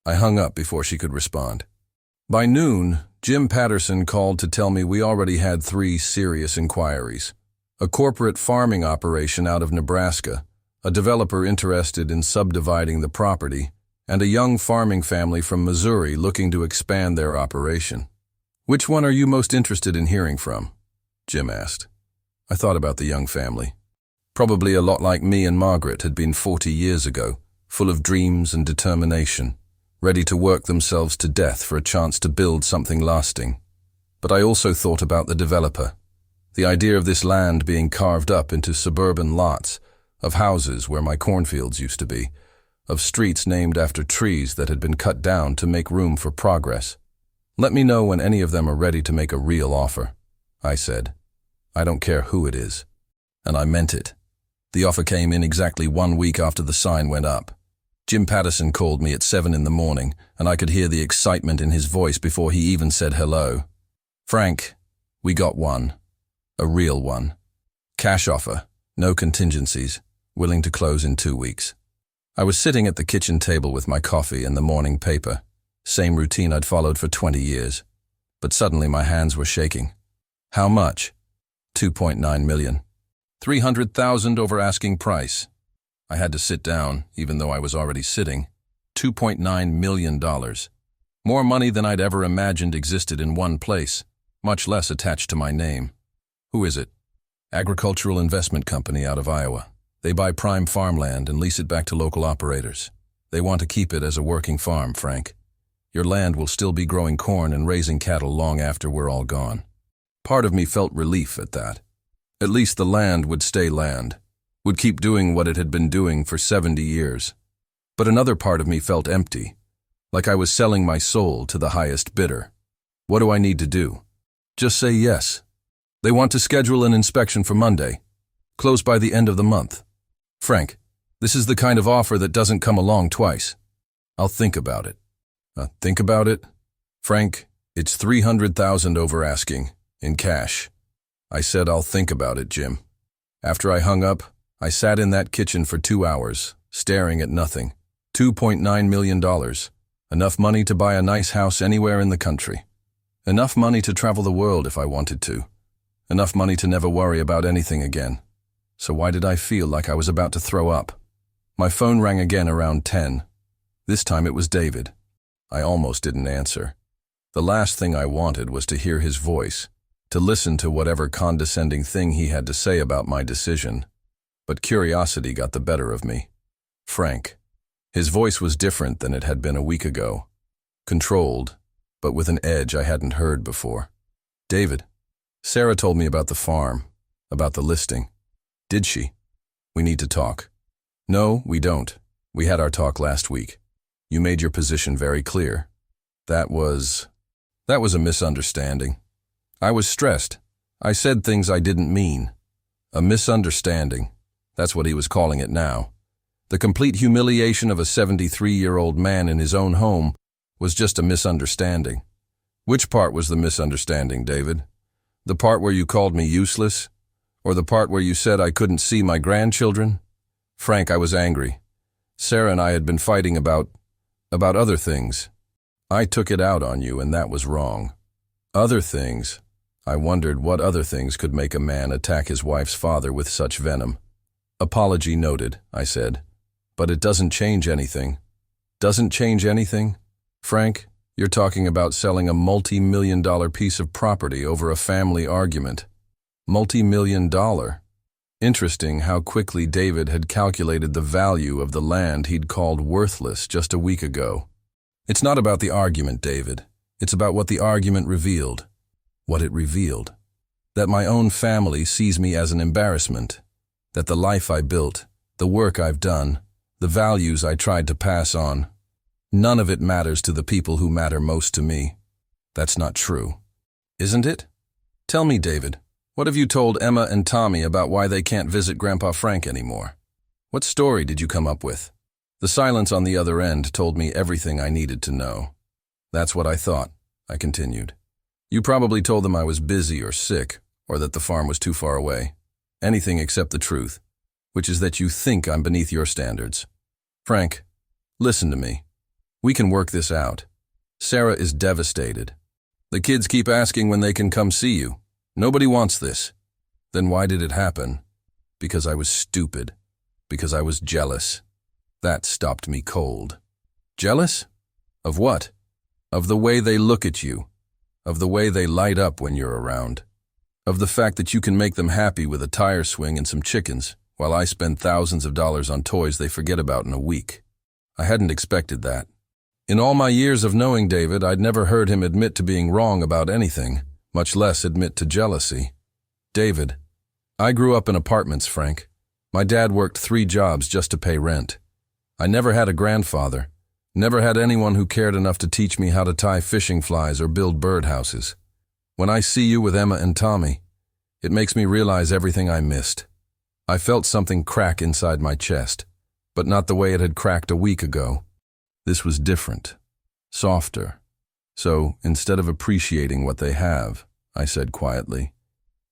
I hung up before she could respond. By noon, Jim Patterson called to tell me we already had 3 serious inquiries. A corporate farming operation out of Nebraska, a developer interested in subdividing the property, and a young farming family from Missouri looking to expand their operation. Which one are you most interested in hearing from? Jim asked. I thought about the young family. Probably a lot like me and Margaret had been 40 years ago, full of dreams and determination, ready to work themselves to death for a chance to build something lasting. But I also thought about the developer, The idea of this land being carved up into suburban lots, of houses where my cornfields used to be, of streets named after trees that had been cut down to make room for progress. Let me know when any of them are ready to make a real offer, I said. I don't care who it is. And I meant it. The offer came in exactly 1 week after the sign went up. Jim Patterson called me at 7 in the morning, and I could hear the excitement in his voice before he even said hello. Frank, we got one. A real one. Cash offer, no contingencies, willing to close in 2 weeks. I was sitting at the kitchen table with my coffee and the morning paper, same routine I'd followed for 20 years. But suddenly my hands were shaking. How much? 2.9 million. 300,000 over asking price. I had to sit down, even though I was already sitting. $2.9 million. More money than I'd ever imagined existed in one place, much less attached to my name. Who is it? Agricultural Investment Company out of Iowa. They buy prime farmland and lease it back to local operators. They want to keep it as a working farm, Frank. Your land will still be growing corn and raising cattle long after we're all gone. Part of me felt relief at that. At least the land would stay land, would keep doing what it had been doing for 70 years. But another part of me felt empty, like I was selling my soul to the highest bidder. What do I need to do? Just say yes. They want to schedule an inspection for Monday. Close by the end of the month. Frank, this is the kind of offer that doesn't come along twice. I'll think about it. Think about it? Frank, it's 300,000 over asking, in cash. I said I'll think about it, Jim. After I hung up, I sat in that kitchen for 2 hours, staring at nothing. $2.9 million. Enough money to buy a nice house anywhere in the country. Enough money to travel the world if I wanted to. Enough money to never worry about anything again. So why did I feel like I was about to throw up? My phone rang again around 10. This time it was David. I almost didn't answer. The last thing I wanted was to hear his voice, to listen to whatever condescending thing he had to say about my decision. But curiosity got the better of me. Frank. His voice was different than it had been a week ago. Controlled, but with an edge I hadn't heard before. David. Sarah told me about the farm, about the listing. Did she? We need to talk. No, we don't. We had our talk last week. You made your position very clear. That was a misunderstanding. I was stressed. I said things I didn't mean. A misunderstanding. That's what he was calling it now. The complete humiliation of a 73-year-old man in his own home was just a misunderstanding. Which part was the misunderstanding, David? The part where you called me useless? Or the part where you said I couldn't see my grandchildren? Frank, I was angry. Sarah and I had been fighting about other things. I took it out on you, and that was wrong. Other things? I wondered what other things could make a man attack his wife's father with such venom. Apology noted, I said. But it doesn't change anything. Doesn't change anything? Frank, you're talking about selling a multi-million-dollar piece of property over a family argument. Multi-million-dollar. Interesting how quickly David had calculated the value of the land he'd called worthless just a week ago. It's not about the argument, David. It's about what the argument revealed. What it revealed. That my own family sees me as an embarrassment. That the life I built, the work I've done, the values I tried to pass on, none of it matters to the people who matter most to me. That's not true. Isn't it? Tell me, David. What have you told Emma and Tommy about why they can't visit Grandpa Frank anymore? What story did you come up with? The silence on the other end told me everything I needed to know. That's what I thought, I continued. You probably told them I was busy or sick, or that the farm was too far away. Anything except the truth, which is that you think I'm beneath your standards. Frank, listen to me. We can work this out. Sarah is devastated. The kids keep asking when they can come see you. Nobody wants this. Then why did it happen? Because I was stupid. Because I was jealous. That stopped me cold. Jealous? Of what? Of the way they look at you. Of the way they light up when you're around. Of the fact that you can make them happy with a tire swing and some chickens, while I spend thousands of dollars on toys they forget about in a week. I hadn't expected that. In all my years of knowing David, I'd never heard him admit to being wrong about anything, much less admit to jealousy. David, I grew up in apartments, Frank. My dad worked 3 jobs just to pay rent. I never had a grandfather, never had anyone who cared enough to teach me how to tie fishing flies or build birdhouses. When I see you with Emma and Tommy, it makes me realize everything I missed. I felt something crack inside my chest, but not the way it had cracked a week ago. This was different, softer. So, instead of appreciating what they have, I said quietly,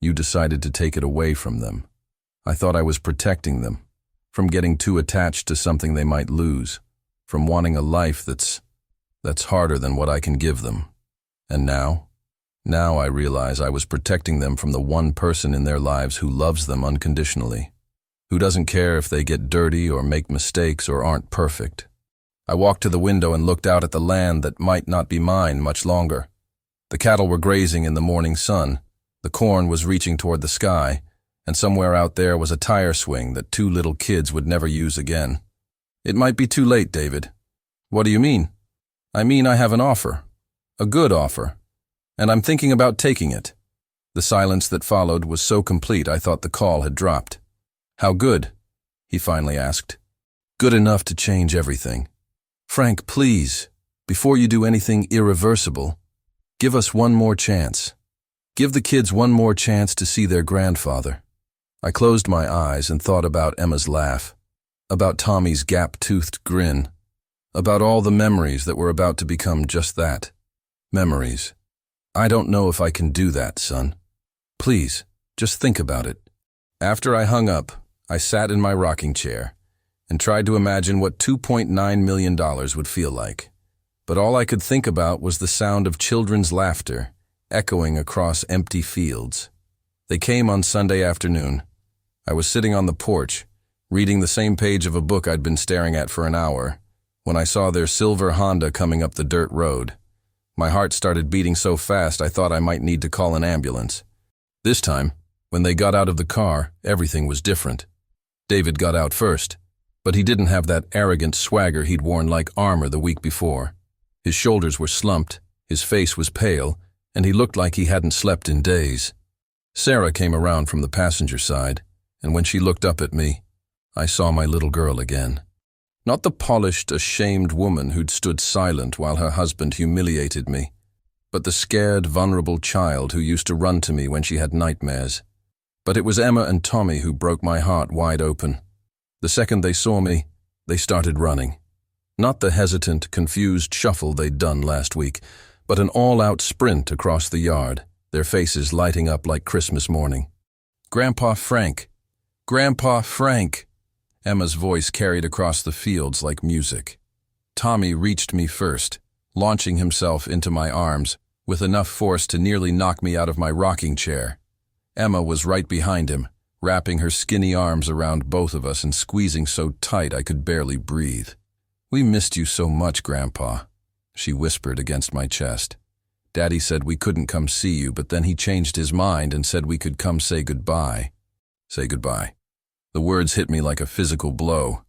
you decided to take it away from them. I thought I was protecting them, from getting too attached to something they might lose, from wanting a life that's harder than what I can give them. And now I realize I was protecting them from the one person in their lives who loves them unconditionally, who doesn't care if they get dirty or make mistakes or aren't perfect. I walked to the window and looked out at the land that might not be mine much longer. The cattle were grazing in the morning sun, the corn was reaching toward the sky, and somewhere out there was a tire swing that 2 little kids would never use again. It might be too late, David. What do you mean? I mean I have an offer. A good offer. And I'm thinking about taking it. The silence that followed was so complete I thought the call had dropped. How good? He finally asked. Good enough to change everything. Frank, please, before you do anything irreversible, give us one more chance. Give the kids one more chance to see their grandfather. I closed my eyes and thought about Emma's laugh, about Tommy's gap-toothed grin, about all the memories that were about to become just that, memories. I don't know if I can do that, son. Please, just think about it. After I hung up, I sat in my rocking chair and tried to imagine what $2.9 million would feel like. But all I could think about was the sound of children's laughter echoing across empty fields. They came on Sunday afternoon. I was sitting on the porch, reading the same page of a book I'd been staring at for an hour, when I saw their silver Honda coming up the dirt road. My heart started beating so fast I thought I might need to call an ambulance. This time, when they got out of the car, everything was different. David got out first, but he didn't have that arrogant swagger he'd worn like armor the week before. His shoulders were slumped, his face was pale, and he looked like he hadn't slept in days. Sarah came around from the passenger side, and when she looked up at me, I saw my little girl again. Not the polished, ashamed woman who'd stood silent while her husband humiliated me, but the scared, vulnerable child who used to run to me when she had nightmares. But it was Emma and Tommy who broke my heart wide open. The second they saw me, they started running. Not the hesitant, confused shuffle they'd done last week, but an all-out sprint across the yard, their faces lighting up like Christmas morning. Grandpa Frank! Grandpa Frank! Emma's voice carried across the fields like music. Tommy reached me first, launching himself into my arms with enough force to nearly knock me out of my rocking chair. Emma was right behind him, wrapping her skinny arms around both of us and squeezing so tight I could barely breathe. We missed you so much, Grandpa, she whispered against my chest. Daddy said we couldn't come see you, but then he changed his mind and said we could come say goodbye. Say goodbye. The words hit me like a physical blow.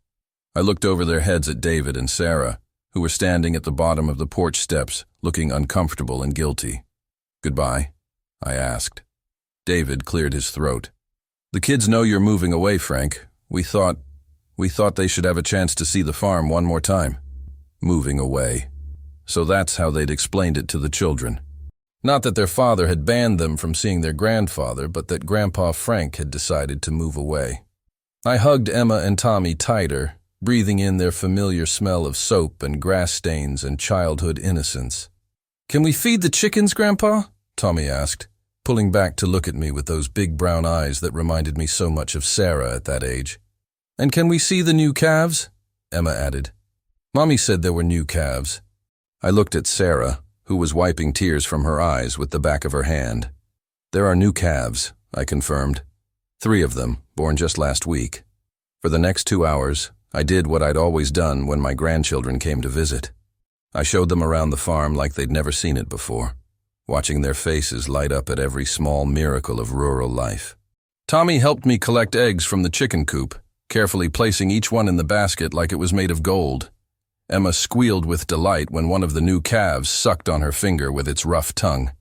I looked over their heads at David and Sarah, who were standing at the bottom of the porch steps, looking uncomfortable and guilty. Goodbye? I asked. David cleared his throat. The kids know you're moving away, Frank. We thought they should have a chance to see the farm one more time. Moving away. So that's how they'd explained it to the children. Not that their father had banned them from seeing their grandfather, but that Grandpa Frank had decided to move away. I hugged Emma and Tommy tighter, breathing in their familiar smell of soap and grass stains and childhood innocence. Can we feed the chickens, Grandpa? Tommy asked, pulling back to look at me with those big brown eyes that reminded me so much of Sarah at that age. And can we see the new calves? Emma added. Mommy said there were new calves. I looked at Sarah, who was wiping tears from her eyes with the back of her hand. There are new calves, I confirmed. 3 of them, born just last week. For the next 2 hours, I did what I'd always done when my grandchildren came to visit. I showed them around the farm like they'd never seen it before, watching their faces light up at every small miracle of rural life. Tommy helped me collect eggs from the chicken coop, carefully placing each one in the basket like it was made of gold. Emma squealed with delight when one of the new calves sucked on her finger with its rough tongue.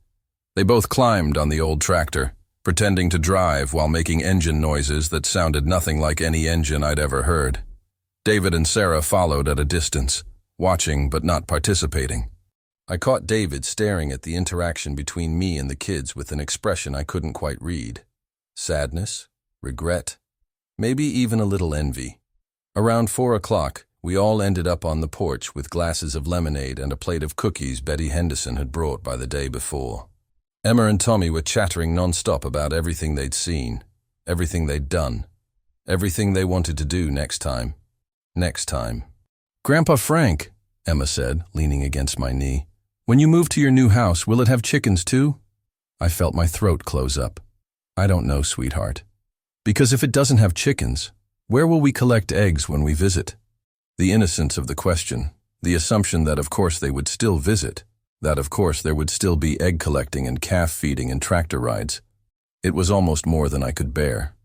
They both climbed on the old tractor, pretending to drive while making engine noises that sounded nothing like any engine I'd ever heard. David and Sarah followed at a distance, watching but not participating. I caught David staring at the interaction between me and the kids with an expression I couldn't quite read. Sadness, regret, maybe even a little envy. Around 4 o'clock, we all ended up on the porch with glasses of lemonade and a plate of cookies Betty Henderson had brought by the day before. Emma and Tommy were chattering nonstop about everything they'd seen, everything they'd done, everything they wanted to do next time. Next time. "Grandpa Frank," Emma said, leaning against my knee, "when you move to your new house, will it have chickens too?" I felt my throat close up. "I don't know, sweetheart. Because if it doesn't have chickens, where will we collect eggs when we visit?" The innocence of the question, the assumption that of course they would still visit, that of course there would still be egg collecting and calf feeding and tractor rides. It was almost more than I could bear.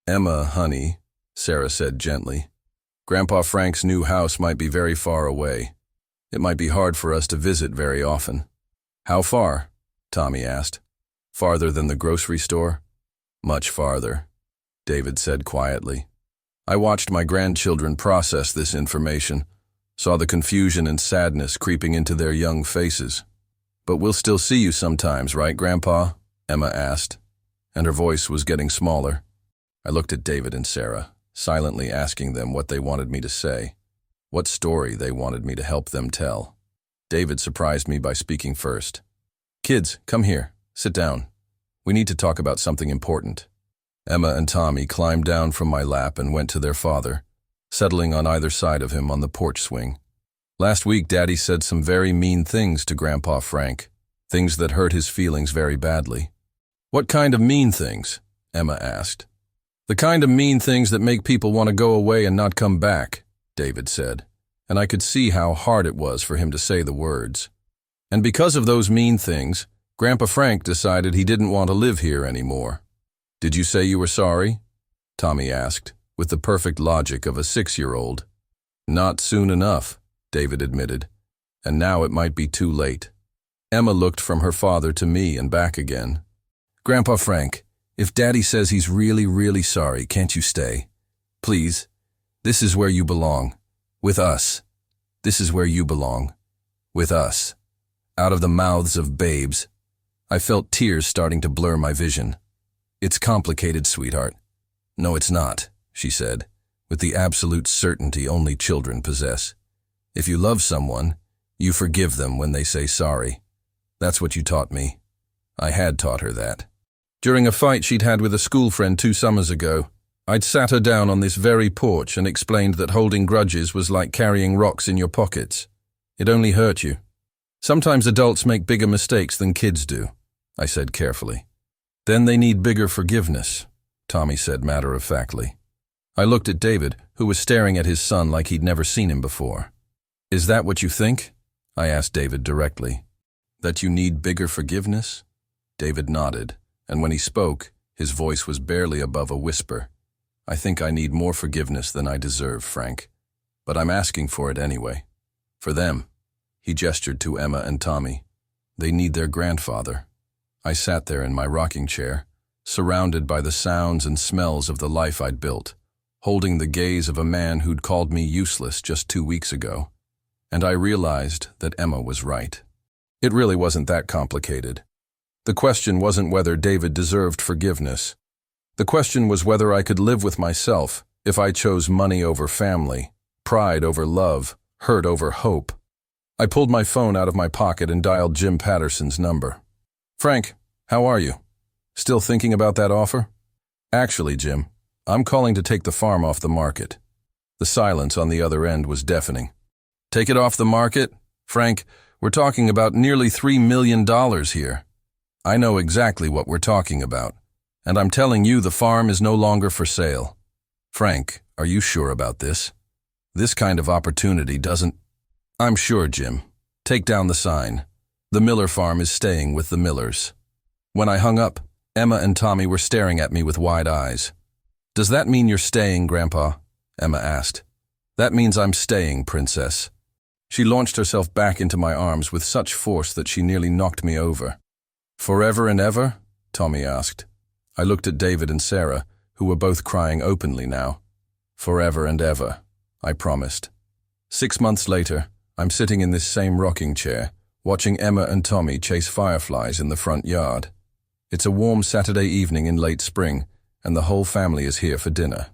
"Emma, honey," Sarah said gently, "Grandpa Frank's new house might be very far away. It might be hard for us to visit very often." "How far?" Tommy asked. "Farther than the grocery store?" "Much farther," David said quietly. I watched my grandchildren process this information, saw the confusion and sadness creeping into their young faces. "But we'll still see you sometimes, right, Grandpa?" Emma asked, and her voice was getting smaller. I looked at David and Sarah, silently asking them what they wanted me to say, what story they wanted me to help them tell. David surprised me by speaking first. "Kids, come here. Sit down. We need to talk about something important." Emma and Tommy climbed down from my lap and went to their father, settling on either side of him on the porch swing. "Last week, Daddy said some very mean things to Grandpa Frank, things that hurt his feelings very badly." "What kind of mean things?" Emma asked. "The kind of mean things that make people want to go away and not come back," David said, and I could see how hard it was for him to say the words. "And because of those mean things, Grandpa Frank decided he didn't want to live here anymore." "Did you say you were sorry?" Tommy asked, with the perfect logic of a 6-year-old. "Not soon enough," David admitted, "and now it might be too late." Emma looked from her father to me and back again. "Grandpa Frank, if Daddy says he's really, really sorry, can't you stay? Please, this is where you belong. With us. This is where you belong. With us." Out of the mouths of babes, I felt tears starting to blur my vision. "It's complicated, sweetheart." "No, it's not," she said, with the absolute certainty only children possess. "If you love someone, you forgive them when they say sorry. That's what you taught me." I had taught her that. During a fight she'd had with a school friend 2 summers ago, I'd sat her down on this very porch and explained that holding grudges was like carrying rocks in your pockets. It only hurt you. "Sometimes adults make bigger mistakes than kids do," I said carefully. "Then they need bigger forgiveness," Tommy said matter-of-factly. I looked at David, who was staring at his son like he'd never seen him before. "Is that what you think?" I asked David directly. "That you need bigger forgiveness?" David nodded, and when he spoke, his voice was barely above a whisper. "I think I need more forgiveness than I deserve, Frank. But I'm asking for it anyway. For them." He gestured to Emma and Tommy. "They need their grandfather." I sat there in my rocking chair, surrounded by the sounds and smells of the life I'd built, holding the gaze of a man who'd called me useless just 2 weeks ago. And I realized that Emma was right. It really wasn't that complicated. The question wasn't whether David deserved forgiveness. The question was whether I could live with myself if I chose money over family, pride over love, hurt over hope. I pulled my phone out of my pocket and dialed Jim Patterson's number. "Frank, how are you? Still thinking about that offer?" "Actually, Jim, I'm calling to take the farm off the market." The silence on the other end was deafening. "Take it off the market? Frank, we're talking about nearly $3 million here. I know exactly what we're talking about, and I'm telling you the farm is no longer for sale. Frank, are you sure about this? This kind of opportunity doesn't—" "I'm sure, Jim. Take down the sign. The Miller farm is staying with the Millers." When I hung up, Emma and Tommy were staring at me with wide eyes. "Does that mean you're staying, Grandpa?" Emma asked. "That means I'm staying, Princess." She launched herself back into my arms with such force that she nearly knocked me over. "Forever and ever?" Tommy asked. I looked at David and Sarah, who were both crying openly now. Forever and ever, I promised. 6 months later, I'm sitting in this same rocking chair, watching Emma and Tommy chase fireflies in the front yard. It's a warm Saturday evening in late spring, and the whole family is here for dinner.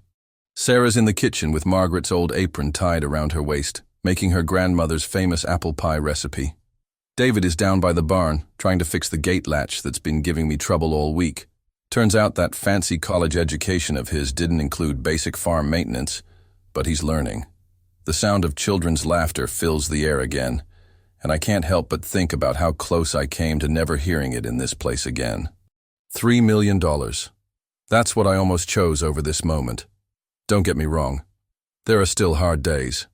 Sarah's in the kitchen with Margaret's old apron tied around her waist, making her grandmother's famous apple pie recipe. David is down by the barn, trying to fix the gate latch that's been giving me trouble all week. Turns out that fancy college education of his didn't include basic farm maintenance, but he's learning. The sound of children's laughter fills the air again, and I can't help but think about how close I came to never hearing it in this place again. $3 million. That's what I almost chose over this moment. Don't get me wrong. There are still hard days.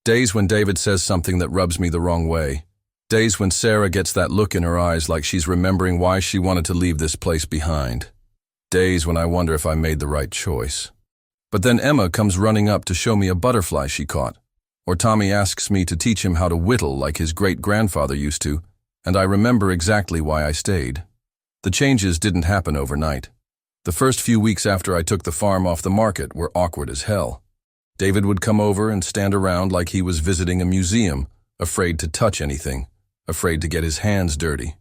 Days when David says something that rubs me the wrong way. Days when Sarah gets that look in her eyes like she's remembering why she wanted to leave this place behind. Days when I wonder if I made the right choice. But then Emma comes running up to show me a butterfly she caught. Or Tommy asks me to teach him how to whittle like his great-grandfather used to, and I remember exactly why I stayed. The changes didn't happen overnight. The first few weeks after I took the farm off the market were awkward as hell. David would come over and stand around like he was visiting a museum, afraid to touch anything, afraid to get his hands dirty.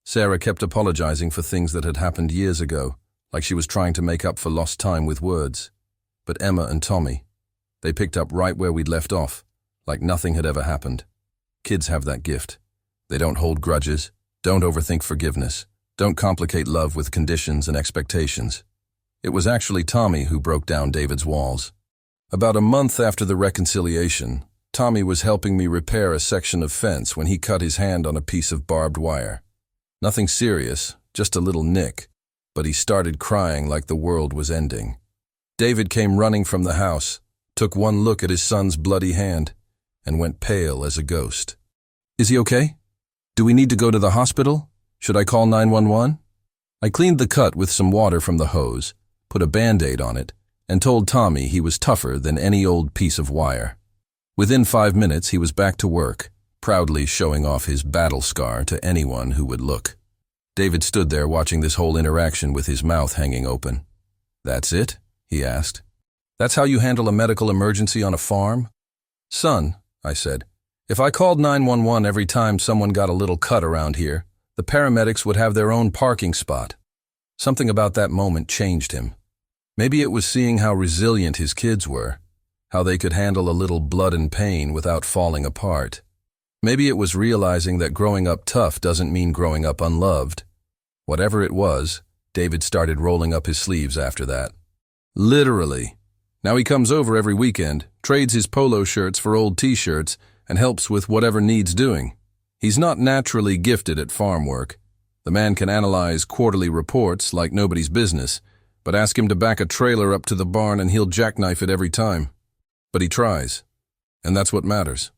Sarah kept apologizing for things that had happened years ago, like she was trying to make up for lost time with words. But Emma and Tommy, they picked up right where we'd left off, like nothing had ever happened. Kids have that gift. They don't hold grudges, don't overthink forgiveness, don't complicate love with conditions and expectations. It was actually Tommy who broke down David's walls. About a month after the reconciliation, Tommy was helping me repair a section of fence when he cut his hand on a piece of barbed wire. Nothing serious, just a little nick, but he started crying like the world was ending. David came running from the house, took one look at his son's bloody hand, and went pale as a ghost. "Is he okay? Do we need to go to the hospital? Should I call 911? I cleaned the cut with some water from the hose, put a Band-Aid on it, and told Tommy he was tougher than any old piece of wire. Within 5 minutes, he was back to work, proudly showing off his battle scar to anyone who would look. David stood there watching this whole interaction with his mouth hanging open. "That's it?" he asked. "That's how you handle a medical emergency on a farm?" "Son," I said, "if I called 911 every time someone got a little cut around here, the paramedics would have their own parking spot." Something about that moment changed him. Maybe it was seeing how resilient his kids were, how they could handle a little blood and pain without falling apart. Maybe it was realizing that growing up tough doesn't mean growing up unloved. Whatever it was, David started rolling up his sleeves after that. Literally. Now he comes over every weekend, trades his polo shirts for old t-shirts, and helps with whatever needs doing. He's not naturally gifted at farm work. The man can analyze quarterly reports like nobody's business, but ask him to back a trailer up to the barn and he'll jackknife it every time. But he tries, and that's what matters.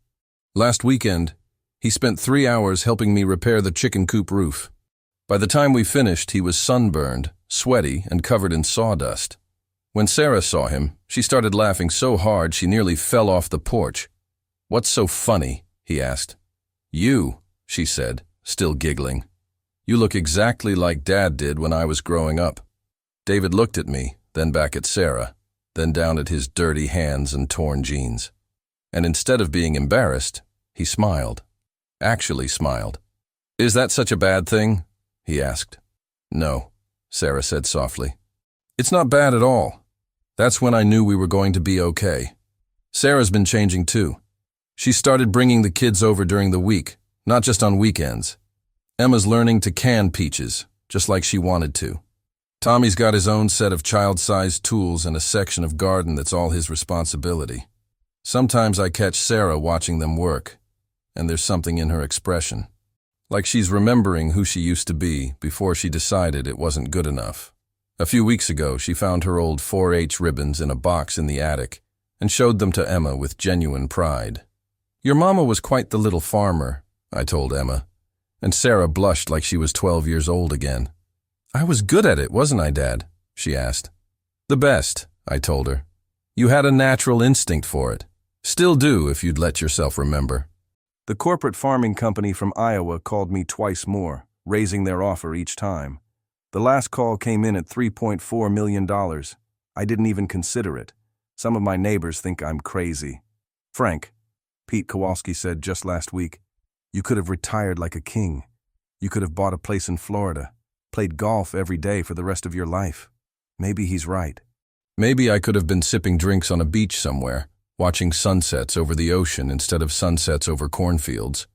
Last weekend, he spent 3 hours helping me repair the chicken coop roof. By the time we finished, he was sunburned, sweaty, and covered in sawdust. When Sarah saw him, she started laughing so hard she nearly fell off the porch. "What's so funny?" he asked. "You," she said, still giggling. "You look exactly like Dad did when I was growing up." David looked at me, then back at Sarah, then down at his dirty hands and torn jeans. And instead of being embarrassed, he smiled. Actually smiled. "Is that such a bad thing?" he asked. "No," Sarah said softly. "It's not bad at all. That's when I knew we were going to be okay." Sarah's been changing too. She started bringing the kids over during the week, not just on weekends. Emma's learning to can peaches, just like she wanted to. Tommy's got his own set of child-sized tools and a section of garden that's all his responsibility. Sometimes I catch Sarah watching them work, and there's something in her expression. Like she's remembering who she used to be before she decided it wasn't good enough. A few weeks ago, she found her old 4-H ribbons in a box in the attic and showed them to Emma with genuine pride. "Your mama was quite the little farmer," I told Emma, and Sarah blushed like she was 12 years old again. "I was good at it, wasn't I, Dad?" she asked. "The best," I told her. "You had a natural instinct for it. Still do if you'd let yourself remember." The corporate farming company from Iowa called me twice more, raising their offer each time. The last call came in at $3.4 million. I didn't even consider it. Some of my neighbors think I'm crazy. Frank, Pete Kowalski said just last week, you could have retired like a king. You could have bought a place in Florida, played golf every day for the rest of your life. Maybe he's right. Maybe I could have been sipping drinks on a beach somewhere, watching sunsets over the ocean instead of sunsets over cornfields.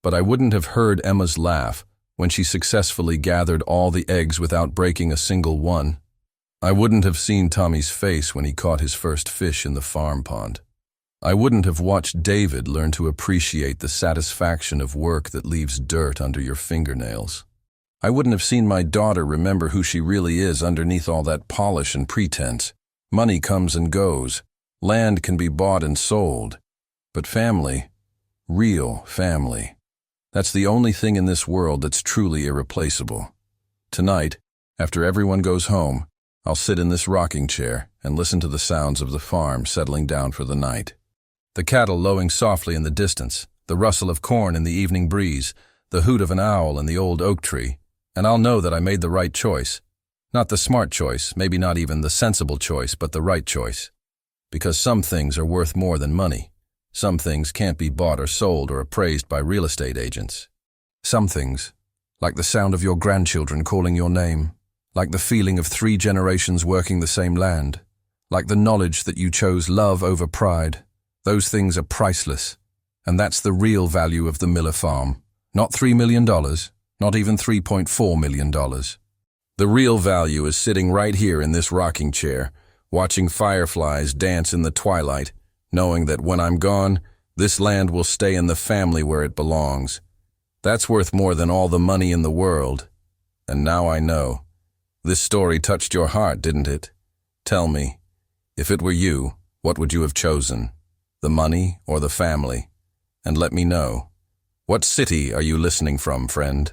But I wouldn't have heard Emma's laugh when she successfully gathered all the eggs without breaking a single one. I wouldn't have seen Tommy's face when he caught his first fish in the farm pond. I wouldn't have watched David learn to appreciate the satisfaction of work that leaves dirt under your fingernails. I wouldn't have seen my daughter remember who she really is underneath all that polish and pretense. Money comes and goes. Land can be bought and sold. But family, real family, that's the only thing in this world that's truly irreplaceable. Tonight, after everyone goes home, I'll sit in this rocking chair and listen to the sounds of the farm settling down for the night. The cattle lowing softly in the distance, the rustle of corn in the evening breeze, the hoot of an owl in the old oak tree, and I'll know that I made the right choice. Not the smart choice, maybe not even the sensible choice, but the right choice. Because some things are worth more than money. Some things can't be bought or sold or appraised by real estate agents. Some things, like the sound of your grandchildren calling your name, like the feeling of 3 generations working the same land, like the knowledge that you chose love over pride, those things are priceless. And that's the real value of the Miller farm. Not $3 million, not even $3.4 million. The real value is sitting right here in this rocking chair, watching fireflies dance in the twilight, knowing that when I'm gone, this land will stay in the family where it belongs. That's worth more than all the money in the world. And now I know. This story touched your heart, didn't it? Tell me, if it were you, what would you have chosen? The money or the family? And let me know. What city are you listening from, friend?